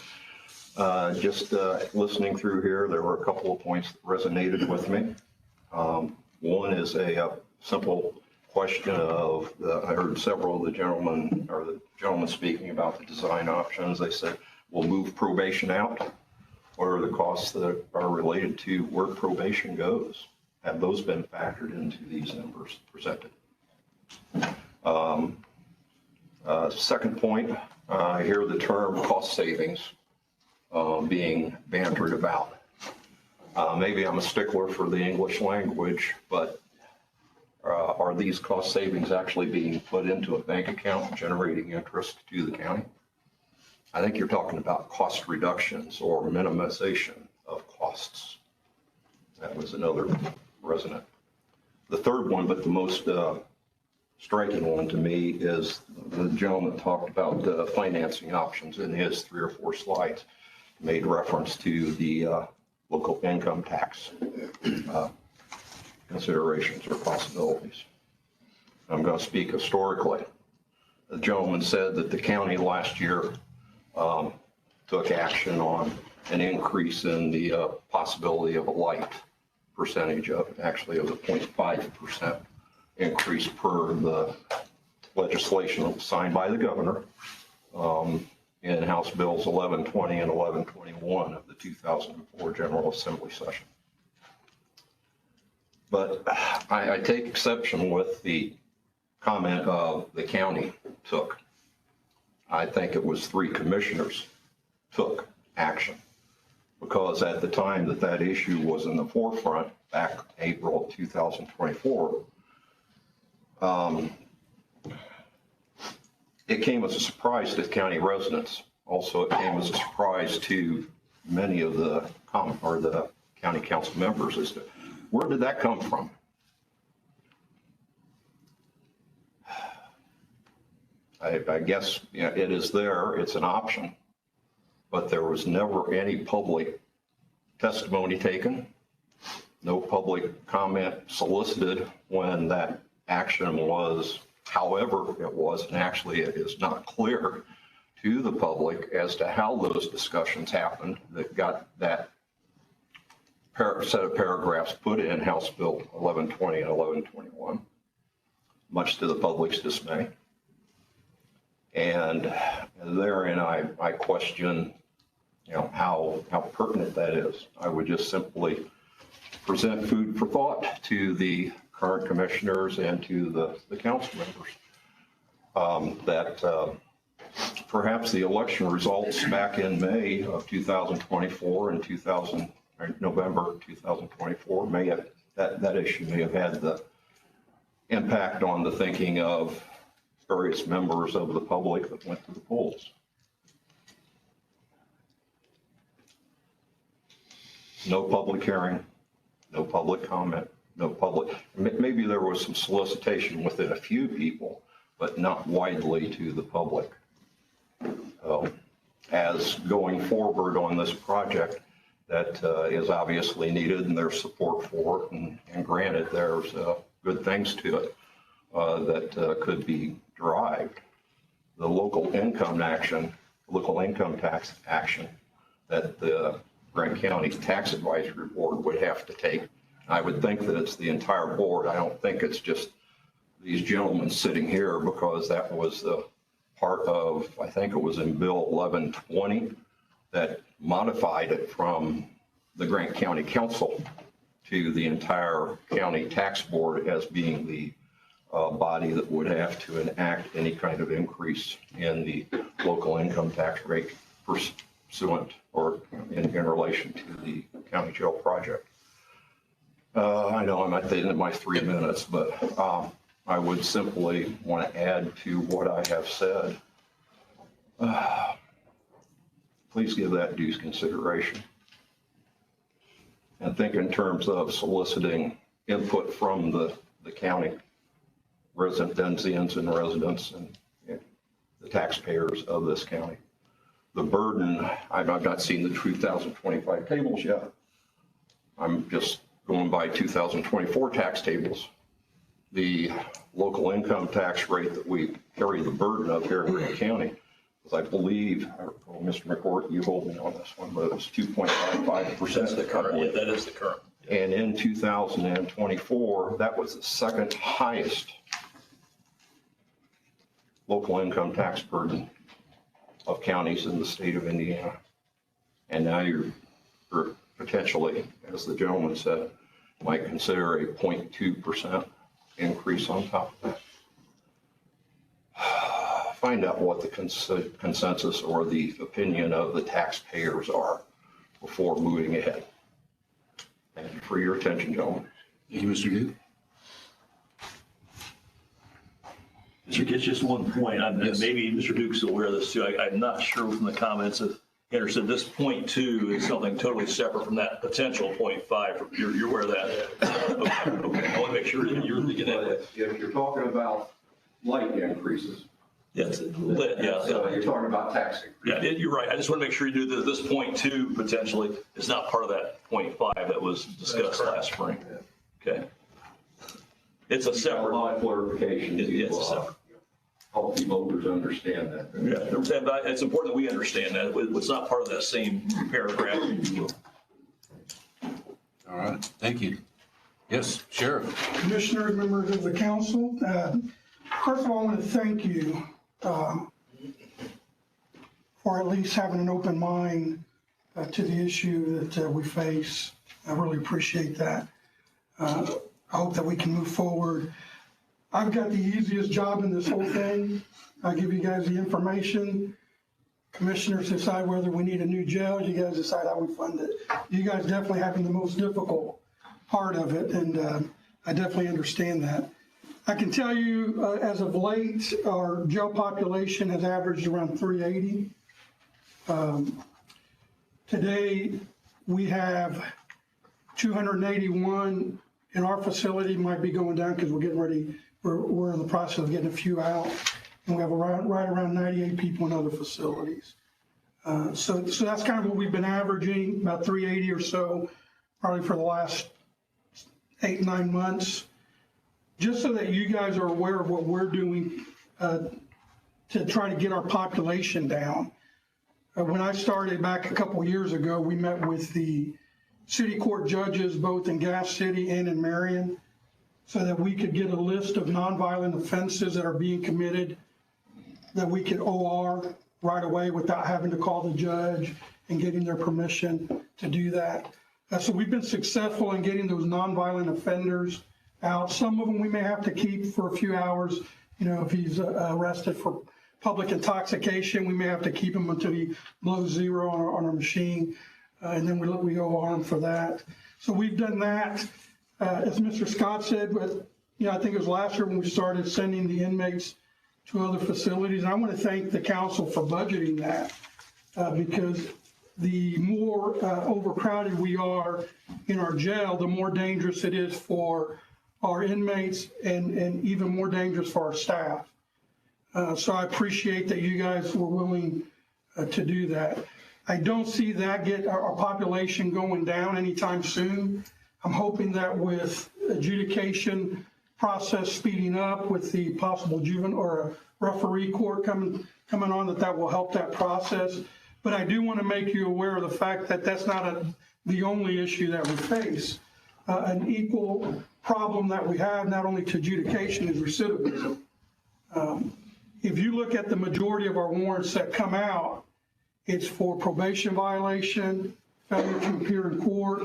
Just listening through here, there were a couple of points that resonated with me. One is a simple question of, I heard several of the gentlemen speaking about the design options. They said, we'll move probation out. What are the costs that are related to where probation goes? Have those been factored into these numbers presented? Second point, I hear the term cost savings being bantered about. Maybe I'm a stickler for the English language, but are these cost savings actually being put into a bank account generating interest to the county? I think you're talking about cost reductions or minimization of costs. That was another resonant. The third one, but the most striking one to me, is the gentleman talked about the financing options in his 3 or 4 slides, made reference to the local income tax considerations or possibilities. I'm going to speak historically. The gentleman said that the county last year took action on an increase in the possibility of a light percentage of, actually it was a 0.5% increase per the legislation signed by the governor in House Bills 1120 and 1121 of the 2004 General Assembly session. But I take exception with the comment of the county took. I think it was 3 commissioners took action, because at the time that that issue was in the forefront, back April of 2024, it came as a surprise to county residents. Also, it came as a surprise to many of the county council members as to where did that come from? I guess, you know, it is there, it's an option, but there was never any public testimony taken, no public comment solicited when that action was, however it was, and actually it is not clear to the public as to how those discussions happened that got that set of paragraphs put in House Bill 1120 and 1121, much to the public's dismay. And therein I question, you know, how pertinent that is. I would just simply present food for thought to the current commissioners and to the council members that perhaps the election results back in May of 2024 and November 2024 may have, that issue may have had the impact on the thinking of various members of the public that went to the polls. No public hearing, no public comment, no public, maybe there was some solicitation within a few people, but not widely to the public. As going forward on this project that is obviously needed and there's support for it, and granted, there's good things to it that could be derived. The local income tax action that the Grant County Tax Advisory Board would have to take. I would think that it's the entire board. I don't think it's just these gentlemen sitting here, because that was the part of, I think it was in Bill 1120 that modified it from the Grant County Council to the entire county tax board as being the body that would have to enact any kind of increase in the local income tax rate pursuant or in relation to the county jail project. I know I'm at the end of my 3 minutes, but I would simply want to add to what I have said. Please give that due consideration. And think in terms of soliciting input from the county residents and residents and the taxpayers of this county. The burden, I've not seen the 2025 tables yet. I'm just going by 2024 tax tables. The local income tax rate that we carry the burden of here in Grant County, because I believe, Mr. McCourt, you hold me on this one, but it was 2.55%. That's the current, yeah, that is the current. And in 2024, that was the second highest local income tax burden of counties in the state of Indiana. And now you're potentially, as the gentleman said, might consider a 0.2% increase on top of that. Find out what the consensus or the opinion of the taxpayers are before moving ahead. Thank you for your attention, gentlemen. Thank you, Mr. Duke. Mr. Kitts, just one point. Yes. Maybe Mr. Duke's aware of this too. I'm not sure from the comments of Henry said this 0.2 is something totally separate from that potential 0.5. You're aware of that? Okay. I want to make sure that you're thinking that. If you're talking about light increases. Yes. Yeah. So you're talking about taxing. Yeah, you're right. I just want to make sure you do that. This 0.2 potentially is not part of that 0.5 that was discussed last spring. Okay. It's a separate. A lot of clarification. It's a separate. Help the voters understand that. Yeah, but it's important that we understand that. It's not part of that same paragraph. All right, thank you. Yes, Sheriff. Commissioners, members of the council, first of all, I want to thank you for at least having an open mind to the issue that we face. I really appreciate that. I hope that we can move forward. I've got the easiest job in this whole thing. I give you guys the information. Commissioners decide whether we need a new jail. You guys decide how we fund it. You guys definitely having the most difficult part of it, and I definitely understand that. I can tell you, as of late, our jail population has averaged around 380. Today, we have 281 in our facility. Might be going down because we're getting ready. We're in the process of getting a few out, and we have right around 98 people in other facilities. So that's kind of what we've been averaging, about 380 or so, probably for the last 8-9 months. Just so that you guys are aware of what we're doing to try to get our population down. When I started back a couple years ago, we met with the city court judges, both in Gas City and in Marion, so that we could get a list of nonviolent offenses that are being committed that we could OR right away without having to call the judge and getting their permission to do that. So we've been successful in getting those nonviolent offenders out. Some of them we may have to keep for a few hours. You know, if he's arrested for public intoxication, we may have to keep him until he blows zero on our machine, and then we OR him for that. So we've done that. As Mr. Scott said, with I think it was last year when we started sending the inmates to other facilities. And I want to thank the council for budgeting that because the more overcrowded we are in our jail, the more dangerous it is for our inmates and even more dangerous for our staff. So I appreciate that you guys were willing to do that. I don't see that get our population going down anytime soon. I'm hoping that with adjudication process speeding up, with the possible juvenile or referee court coming on, that will help that process. But I do want to make you aware of the fact that that's not the only issue that we face. An equal problem that we have, not only to adjudication, is recidivism. If you look at the majority of our warrants that come out, it's for probation violation, failure to appear in court,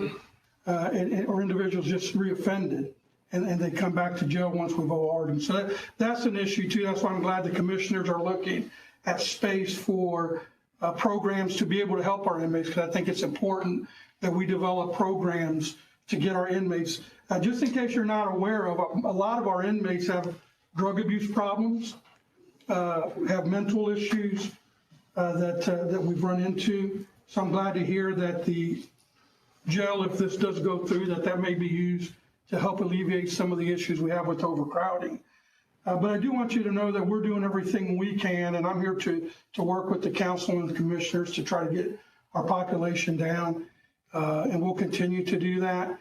or individuals just reoffended, and they come back to jail once we've OR'd them. So that's an issue too. That's why I'm glad the commissioners are looking at space for programs to be able to help our inmates, because I think it's important that we develop programs to get our inmates. Just in case you're not aware of, a lot of our inmates have drug abuse problems, have mental issues that we've run into. So I'm glad to hear that the jail, if this does go through, that may be used to help alleviate some of the issues we have with overcrowding. But I do want you to know that we're doing everything we can, and I'm here to work with the council and the commissioners to try to get our population down, and we'll continue to do that.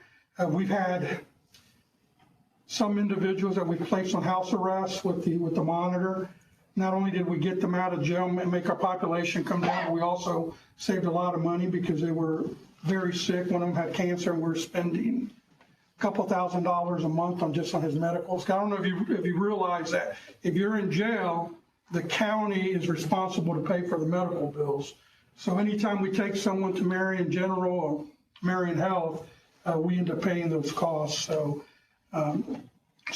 We've had some individuals that we placed on house arrest with the monitor. Not only did we get them out of jail and make our population come down, but we also saved a lot of money because they were very sick. One of them had cancer, and we're spending a couple $1,000s a month on his medicals. I don't know if you realize that if you're in jail, the county is responsible to pay for the medical bills. So anytime we take someone to Marion General or Marion Health, we end up paying those costs. So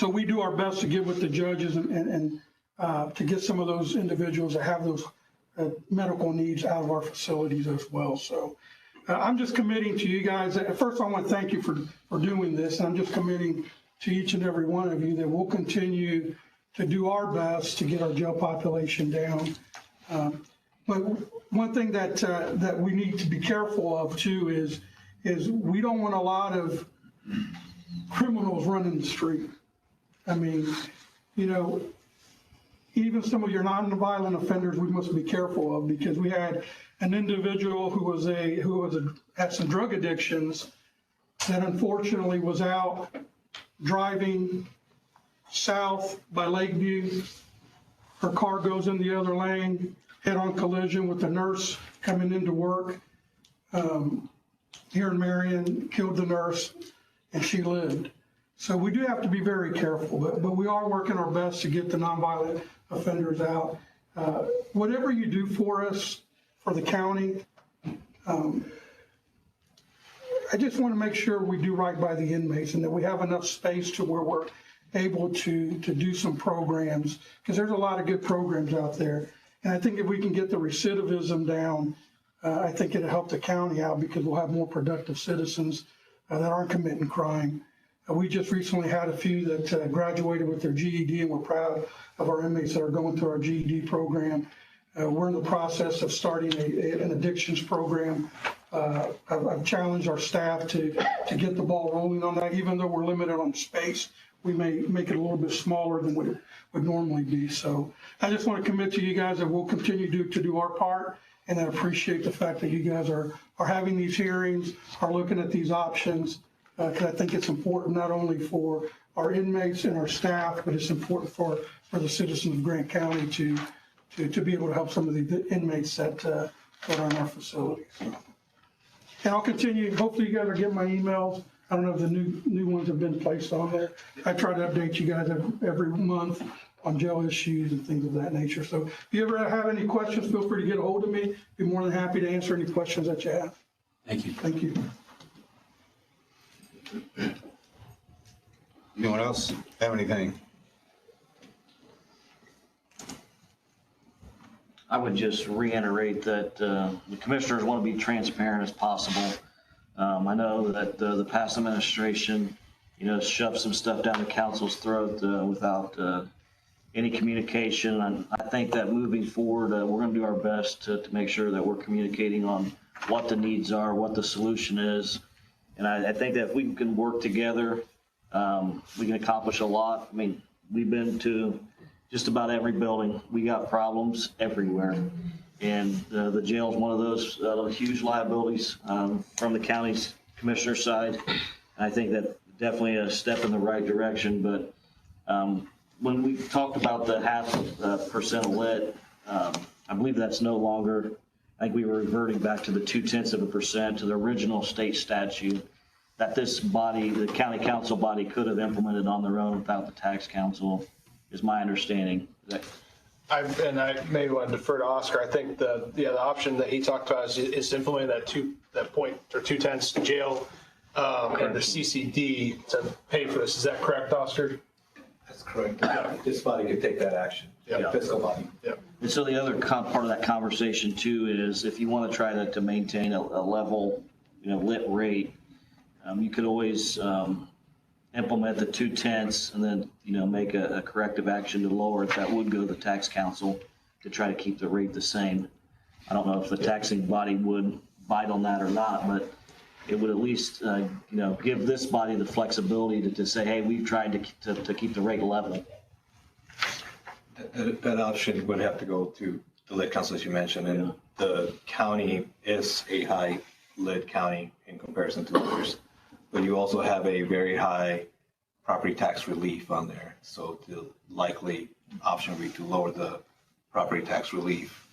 we do our best to get with the judges and to get some of those individuals that have those medical needs out of our facilities as well. So I'm just committing to you guys. First, I want to thank you for doing this. And I'm just committing to each and every one of you that we'll continue to do our best to get our jail population down. But one thing that we need to be careful of too is we don't want a lot of criminals running the street. I mean, even some of your non-violent offenders we must be careful of, because we had an individual who had some drug addictions that unfortunately was out driving south by Lakeview. Her car goes in the other lane, head-on collision with the nurse coming into work here in Marion, killed the nurse, and she lived. So we do have to be very careful, but we are working our best to get the nonviolent offenders out. Whatever you do for us, for the county, I just want to make sure we do right by the inmates and that we have enough space to where we're able to do some programs, because there's a lot of good programs out there. And I think if we can get the recidivism down, I think it'll help the county out, because we'll have more productive citizens that aren't committing crime. We just recently had a few that graduated with their GED, and we're proud of our inmates that are going through our GED program. We're in the process of starting an addictions program. I've challenged our staff to get the ball rolling on that. Even though we're limited on space, we may make it a little bit smaller than what it would normally be. So I just want to commit to you guys that we'll continue to do our part, and I appreciate the fact that you guys are having these hearings, are looking at these options, because I think it's important not only for our inmates and our staff, but it's important for the citizens of Grant County to be able to help some of the inmates that are in our facilities. So. And I'll continue. Hopefully you guys are getting my emails. I don't know if the new ones have been placed on there. I try to update you guys every month on jail issues and things of that nature. So if you ever have any questions, feel free to get a hold of me. Be more than happy to answer any questions that you have. Thank you. Thank you. Anyone else have anything? I would just reiterate that the commissioners want to be transparent as possible. I know that the past administration shove some stuff down the council's throat without any communication. And I think that moving forward, we're going to do our best to make sure that we're communicating on what the needs are, what the solution is. And I think that if we can work together, we can accomplish a lot. I mean, we've been to just about every building. We got problems everywhere. And the jail is one of those huge liabilities from the county's commissioner side. And I think that definitely a step in the right direction. But when we talked about the 0.5% lit, I believe that's no longer. I think we were reverting back to the 0.2% to the original state statute that this body, the county council body, could have implemented on their own without the tax council, is my understanding. I maybe want to defer to Oscar. I think the option that he talked about is to implement that 0.2 jail and the CCD to pay for this. Is that correct, Oscar? That's correct. This body could take that action. Yeah. Fiscal body. Yeah. And so the other part of that conversation too is if you want to try to maintain a level, lit rate, you could always implement the 0.2 and then, make a corrective action to lower it. That would go to the tax council to try to keep the rate the same. I don't know if the taxing body would bite on that or not, but it would at least, give this body the flexibility to say, hey, we've tried to keep the rate level. That option would have to go to the lit council, as you mentioned, and the county is a high lit county in comparison to others. But you also have a very high property tax relief on there. So the likely option would be to lower the property tax relief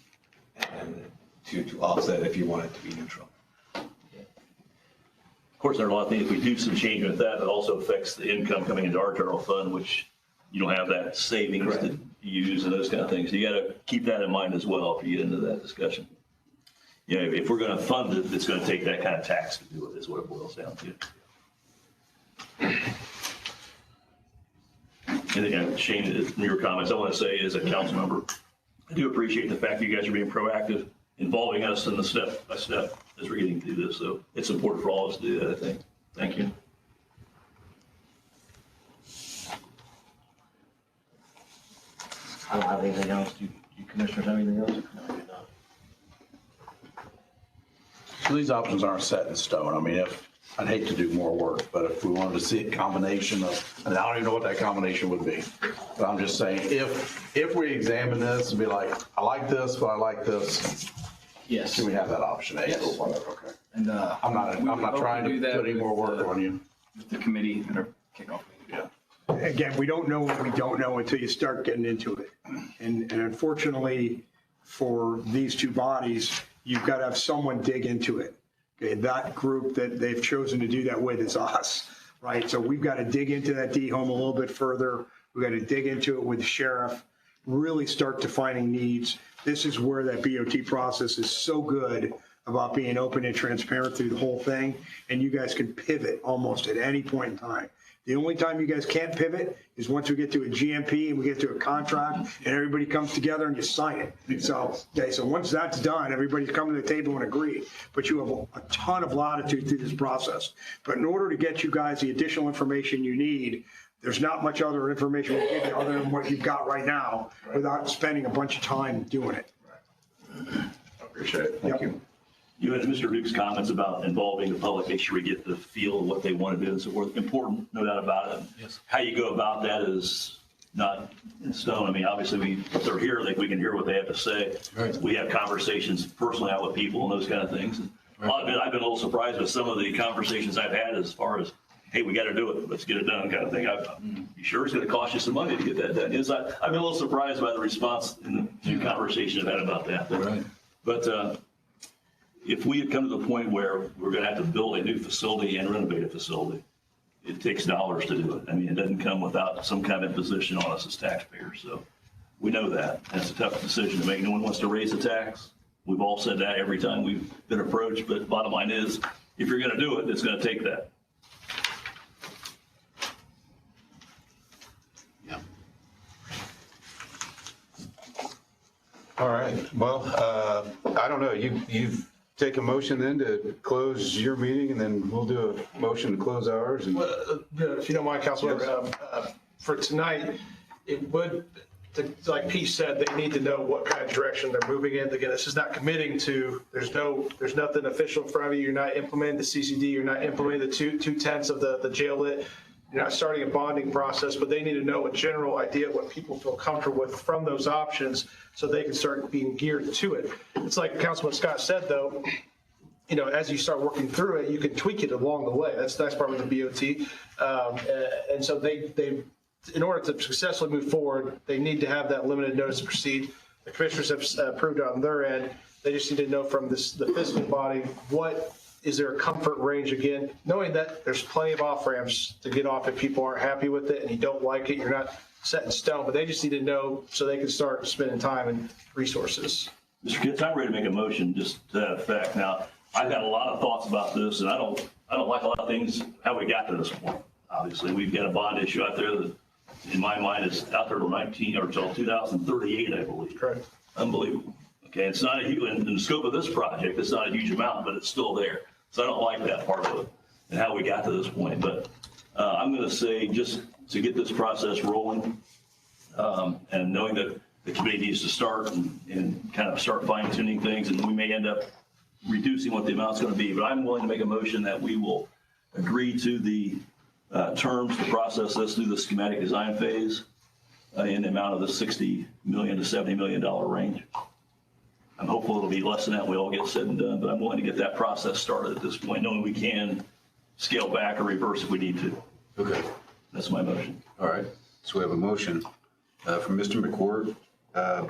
and to offset if you want it to be neutral. Of course, there are a lot of things, if we do some change with that, it also affects the income coming into our general fund, which you don't have that savings to use and those kind of things. You got to keep that in mind as well if you get into that discussion. If we're going to fund it, it's going to take that kind of tax to do it, is what it boils down to. And Shane, in your comments, I want to say as a council member, I do appreciate the fact that you guys are being proactive, involving us in the step by step as we're getting through this. So it's important for all of us to do that, I think. Thank you. I don't have anything else. Do you commissioners have anything else? No. So these options aren't set in stone. I mean, I'd hate to do more work, but if we wanted to see a combination of, and I don't even know what that combination would be, but I'm just saying, if we examine this and be like, I like this, but I like this. Yes. Can we have that option? Yes. Okay. And I'm not trying to put any more work on you. With the committee at our kickoff meeting. Yeah. Again, we don't know what we don't know until you start getting into it. And unfortunately, for these two bodies, you've got to have someone dig into it. Okay, that group that they've chosen to do that with is us, right? So we've got to dig into that D-home a little bit further. We've got to dig into it with the sheriff, really start defining needs. This is where that BOT process is so good about being open and transparent through the whole thing. And you guys can pivot almost at any point in time. The only time you guys can't pivot is once we get to a GMP and we get to a contract and everybody comes together and you sign it. So once that's done, everybody's coming to the table and agree. But you have a ton of latitude through this process. But in order to get you guys the additional information you need, there's not much other information we give you other than what you've got right now without spending a bunch of time doing it. I appreciate it. Thank you. You had Mr. Duke's comments about involving the public, make sure we get the feel of what they want to do and so forth. Important, no doubt about it. Yes. How you go about that is not in stone. I mean, obviously, if they're here, we can hear what they have to say. Right. We have conversations personally out with people and those kind of things. Right. I've been a little surprised with some of the conversations I've had as far as, hey, we got to do it. Let's get it done kind of thing. You sure it's going to cost you some money to get that done? Yes, I've been a little surprised by the response in the few conversations I've had about that. Right. But if we had come to the point where we're going to have to build a new facility and renovate a facility, it takes dollars to do it. I mean, it doesn't come without some kind of imposition on us as taxpayers. So we know that. That's a tough decision to make. No one wants to raise the tax. We've all said that every time we've been approached. But bottom line is, if you're going to do it, it's going to take that. Yeah. All right. Well, I don't know. You've take a motion then to close your meeting and then we'll do a motion to close ours? And If you don't mind, Councilmember, for tonight, it would, like Pete said, they need to know what kind of direction they're moving in. Again, this is not committing to, there's nothing official in front of you. You're not implementing the CCD. You're not implementing the two tenths of the jail lit. You're not starting a bonding process, but they need to know a general idea of what people feel comfortable with from those options so they can start being geared to it. It's like Councilman Scott said, though, as you start working through it, you can tweak it along the way. That's the nice part with the BOT. And so they in order to successfully move forward, they need to have that limited notice to proceed. The commissioners have approved it on their end. They just need to know from the fiscal body, what is there a comfort range, again, knowing that there's plenty of off-ramps to get off if people aren't happy with it and you don't like it, you're not set in stone, but they just need to know so they can start spending time and resources. Mr. Kitts, I'm ready to make a motion just to that effect. Now, I've got a lot of thoughts about this, and I don't like a lot of things, how we got to this point. Obviously, we've got a bond issue out there that, in my mind, is out there till 2038, I believe. Correct. Unbelievable. Okay, it's not a huge, in the scope of this project, it's not a huge amount, but it's still there. So I don't like that part of it and how we got to this point. But I'm going to say, just to get this process rolling, and knowing that the committee needs to start and kind of start fine tuning things, and we may end up reducing what the amount's going to be. But I'm willing to make a motion that we will agree to the terms to process this through the schematic design phase in the amount of the $60 million to $70 million range. I'm hopeful it'll be less than that. We all get said and done, but I'm willing to get that process started at this point, knowing we can scale back or reverse if we need to. Okay. That's my motion. All right. So we have a motion from Mr. McCourt,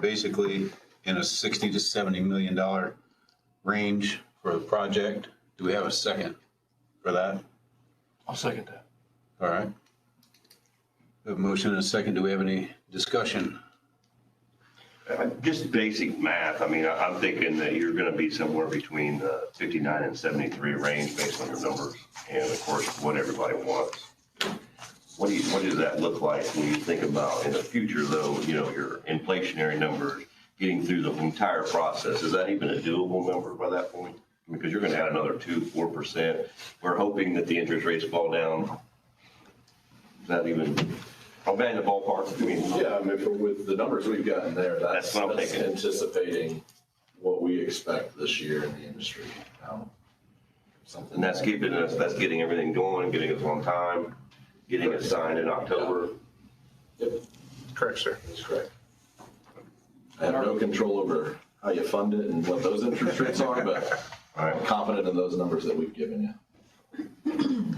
basically in a $60 to $70 million range for the project. Do we have a second for that? I'll second that. All right. We have a motion and a second. Do we have any discussion? Just basic math. I mean, I'm thinking that you're going to be somewhere between the 59 and 73 range based on your numbers, and of course, what everybody wants. What does that look like when you think about in the future, though? Your inflationary numbers, getting through the entire process. Is that even a doable number by that point? Because you're going to add another 2-4%. We're hoping that the interest rates fall down. Is that even? I'm in the ballpark. With the numbers we've gotten there, That's what I'm thinking. Anticipating what we expect this year in the industry. And that's keeping us, that's getting everything going, getting us on time, getting it signed in October. Yep. Correct, sir. That's correct. I have no control over how you fund it and what those interest rates are, but I'm confident in those numbers that we've given you.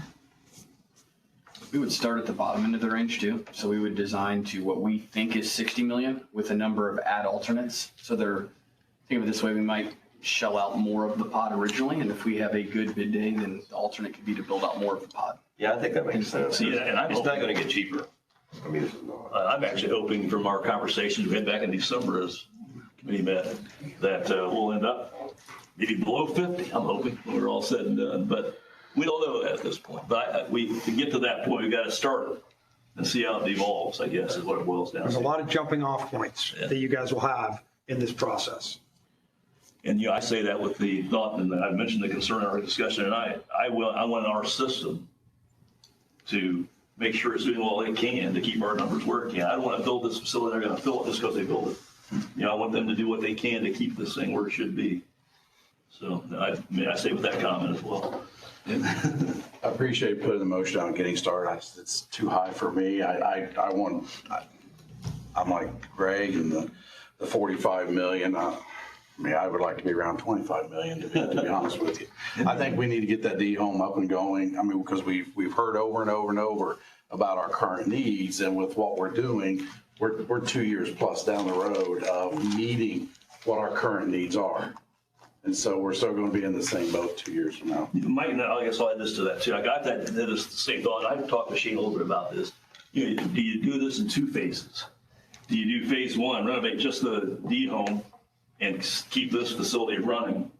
We would start at the bottom end of the range too. So we would design to what we think is 60 million with a number of add alternates. So think of it this way, we might shell out more of the pod originally. And if we have a good bid day, then the alternate could be to build out more of the pod. Yeah, I think that makes sense. Yeah, and it's not going to get cheaper. I mean, I'm actually hoping from our conversations we had back in December as committee met that we'll end up maybe below 50. I'm hoping when we're all said and done, but we don't know that at this point. But to get to that point, we've got to start it and see how it evolves, I guess, is what it boils down to. There's a lot of jumping off points that you guys will have in this process. And I say that with the thought, and I mentioned the concern in our discussion tonight. I want our system to make sure it's doing all they can to keep our numbers working. I don't want to build this facility, they're going to fill it just because they build it. I want them to do what they can to keep this thing where it should be. So I say with that comment as well. I appreciate putting the motion on getting started. It's too high for me. I'm like Greg and the 45 million. I would like to be around 25 million to be honest with you. I think we need to get that D home up and going. I mean, because we've heard over and over and over about our current needs, and with what we're doing, we're 2 years plus down the road of meeting what our current needs are. And so we're still going to be in the same boat 2 years from now. Mike, I guess I'll add this to that too. I got that, the same thought. I've talked to Shane a little bit about this. Do you do this in 2 phases? Do you do phase 1, renovate just the D home and keep this facility running?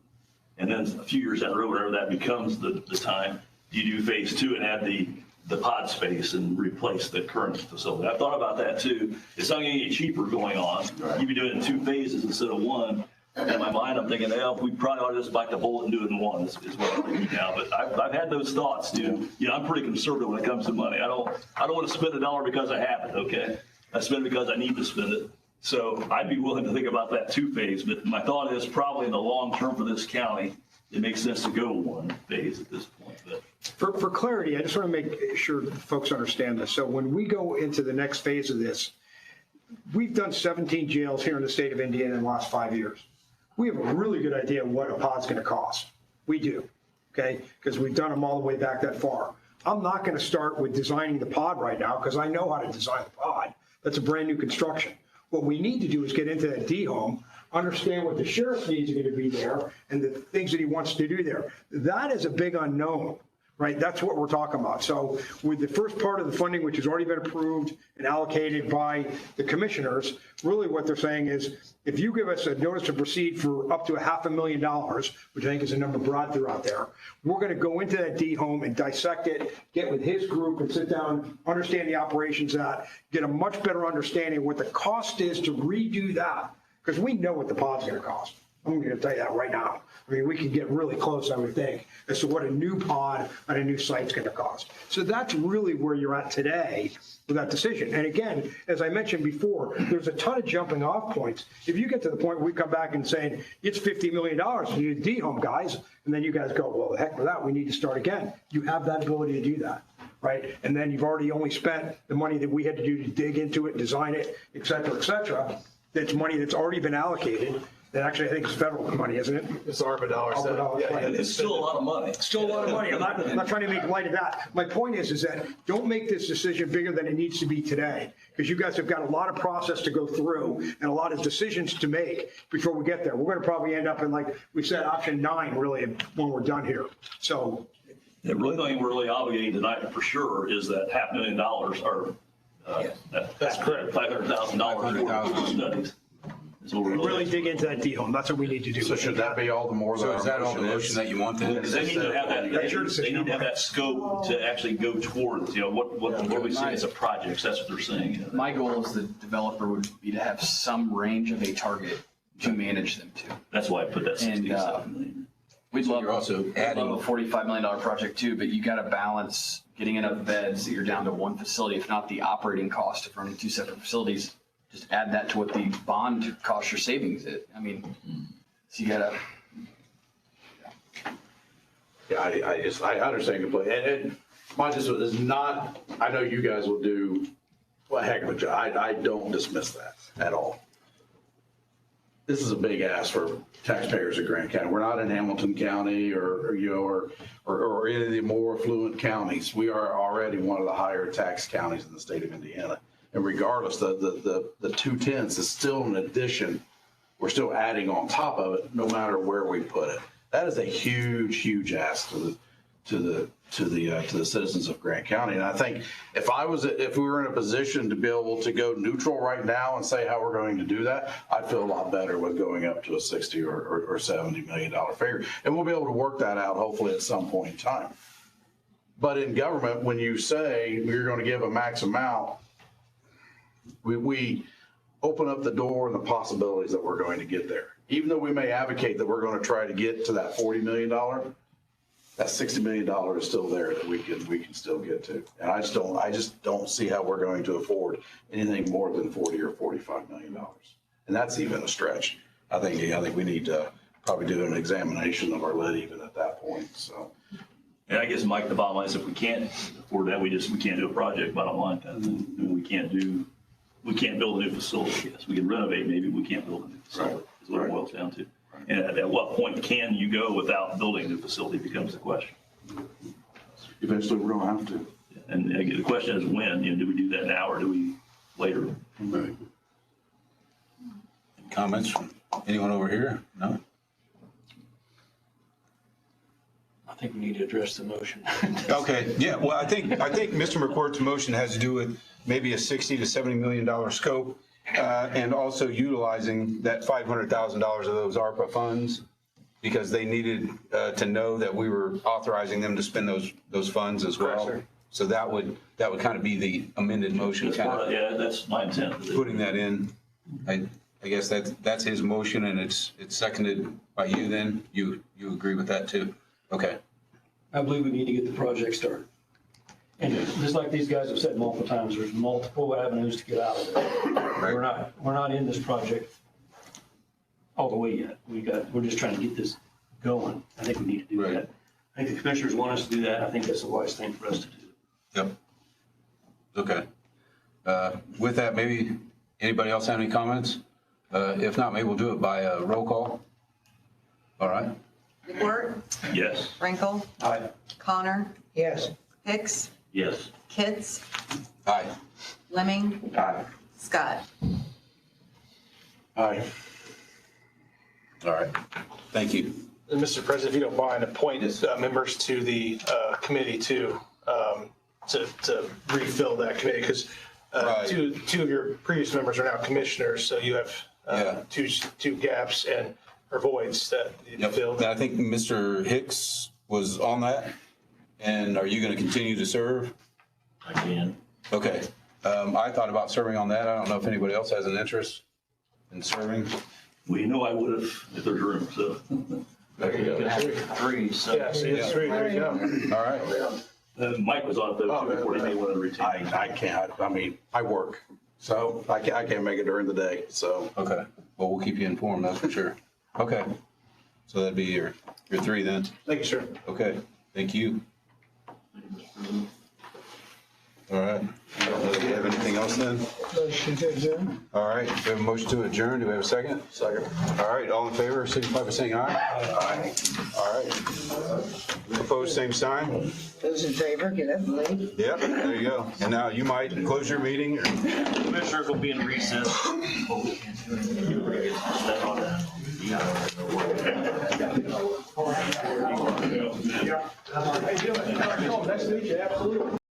And then a few years down the road, whenever that becomes the time, do you do phase 2 and add the pod space and replace the current facility? I've thought about that too. It's not going to get cheaper going on. Right. You be doing it in 2 phases instead of 1. in my mind, I'm thinking, we probably ought to just bite the bullet and do it in one, is what I'm thinking now. But I've had those thoughts, dude. You know, I'm pretty conservative when it comes to money. I don't want to spend $1 because I have it, okay? I spend it because I need to spend it. So I'd be willing to think about that two-phase, but my thought is probably in the long term for this county, it makes sense to go one phase at this point. But For clarity, I just want to make sure folks understand this. So when we go into the next phase of this, we've done 17 jails here in the state of Indiana in the last 5 years. We have a really good idea of what a pod's going to cost. We do, okay? Because we've done them all the way back that far. I'm not going to start with designing the pod right now because I know how to design the pod. That's a brand new construction. What we need to do is get into that D-home, understand what the sheriff's needs are going to be there and the things that he wants to do there. That is a big unknown, right? That's what we're talking about. So with the first part of the funding, which has already been approved and allocated by the commissioners, really what they're saying is, if you give us a notice to proceed for up to $500,000, which I think is a number Brad threw out there, we're going to go into that D-home and dissect it, get with his group and sit down, understand the operations that, get a much better understanding of what the cost is to redo that, because we know what the pod's going to cost. I'm going to tell you that right now. I mean, we could get really close, I would think, as to what a new pod on a new site's going to cost. So that's really where you're at today with that decision. And again, as I mentioned before, there's a ton of jumping off points. If you get to the point where we come back and saying, it's $50 million to do the D-home, guys, and then you guys go, well, the heck with that, we need to start again. You have that ability to do that, right? And then you've already only spent the money that we had to do to dig into it, design it, et cetera, et cetera. That's money that's already been allocated. That actually, I think it's federal money, isn't it? It's ARPA dollars. it's still a lot of money. Still a lot of money. I'm not trying to make light of that. My point is that don't make this decision bigger than it needs to be today, because you guys have got a lot of process to go through and a lot of decisions to make before we get there. We're going to probably end up in, like we said, option 9, really, when we're done here. So. The really thing we're really obligated tonight for sure is that $500,000 or that's correct. $500,000 for studies. So we're really dig into that D-home. That's what we need to do. So should that be all the more? So is that all the motion that you want then? Because they need to have that, they need to have that scope to actually go towards, you know, what we see as a project. That's what they're saying. My goal as the developer would be to have some range of a target to manage them to. That's why I put that 67 million. We'd love, you're also adding a $45 million project too, but you got to balance getting enough beds that you're down to one facility, if not the operating cost of running 2 separate facilities. Just add that to what the bond cost your savings is. I mean, so you gotta. Yeah, I understand completely. And my just is not, I know you guys will do a heck of a job. I don't dismiss that at all. This is a big ask for taxpayers of Grant County. We're not in Hamilton County or any of the more affluent counties. We are already one of the higher tax counties in the state of Indiana. And regardless, the 2/10 is still an addition. We're still adding on top of it, no matter where we put it. That is a huge, huge ask to the citizens of Grant County. And I think if we were in a position to be able to go neutral right now and say how we're going to do that, I'd feel a lot better with going up to a $60 or $70 million figure. And we'll be able to work that out hopefully at some point in time. But in government, when you say you're going to give a max amount, we open up the door and the possibilities that we're going to get there. Even though we may advocate that we're going to try to get to that $40 million, that $60 million is still there that we can still get to. And I just don't see how we're going to afford anything more than $40 or $45 million. And that's even a stretch. I think we need to probably do an examination of our lid even at that point, so. And I guess, Mike, the bottom line is if we can't afford that, we can't do a project, bottom line. I mean, we can't build a new facility. Yes, we can renovate, maybe we can't build a new facility. Right. Is what it boils down to. Right. And at what point can you go without building a new facility becomes the question. Eventually, we're going to have to. And the question is when. Do we do that now or do we later? Right. Comments from anyone over here? No? I think we need to address the motion. Okay, yeah, well, I think Mr. McCourt's motion has to do with maybe a $60 to $70 million scope, and also utilizing that $500,000 of those ARPA funds, because they needed to know that we were authorizing them to spend those funds as well. Correct, so that would kind of be the amended motion. Yeah, that's my intent. Putting that in. I guess that's his motion and it's seconded by you then? You agree with that too? Okay. I believe we need to get the project started. And just like these guys have said multiple times, there's multiple avenues to get out of it. We're not in this project all the way yet. We're just trying to get this going. I think we need to do that. I think the commissioners want us to do that. I think that's a wise thing for us to do. Yep. Okay. With that, maybe anybody else have any comments? If not, maybe we'll do it by roll call. All right. McWhort, Yes. Frankel, Aye. Connor, Yes. Hicks, Yes. Kitts, Aye. Lemming, Aye. Scott. Aye. All right. Thank you. And Mr. President, if you don't mind, appoint members to the committee to refill that committee, because two of your previous members are now commissioners, so you have two gaps or voids that need to be filled. And I think Mr. Hicks was on that. And are you going to continue to serve? I can. Okay. I thought about serving on that. I don't know if anybody else has an interest in serving. Well, you know I would have if there's room, so. There you You can go. have 3, so. Yeah, so it's 3, there you go. All right. Mike was on those before they wanted to retain. I can't, I mean, I work, so I can't make it during the day, so. Okay. Well, we'll keep you informed, that's for sure. Okay. So that'd be your 3 then. Thank you, sir. Okay. Thank you. All right. I don't know if you have anything else then? Motion to adjourn. All right. We have a motion to adjourn. Do we have a second? Second. All right. All in favor, signify by saying aye. Aye. All right. Opposed, same sign. Those in favor, get up and leave. Yep, there you go. And now you might close your meeting or? Commissioners will be in recess. Nice to meet you, absolutely.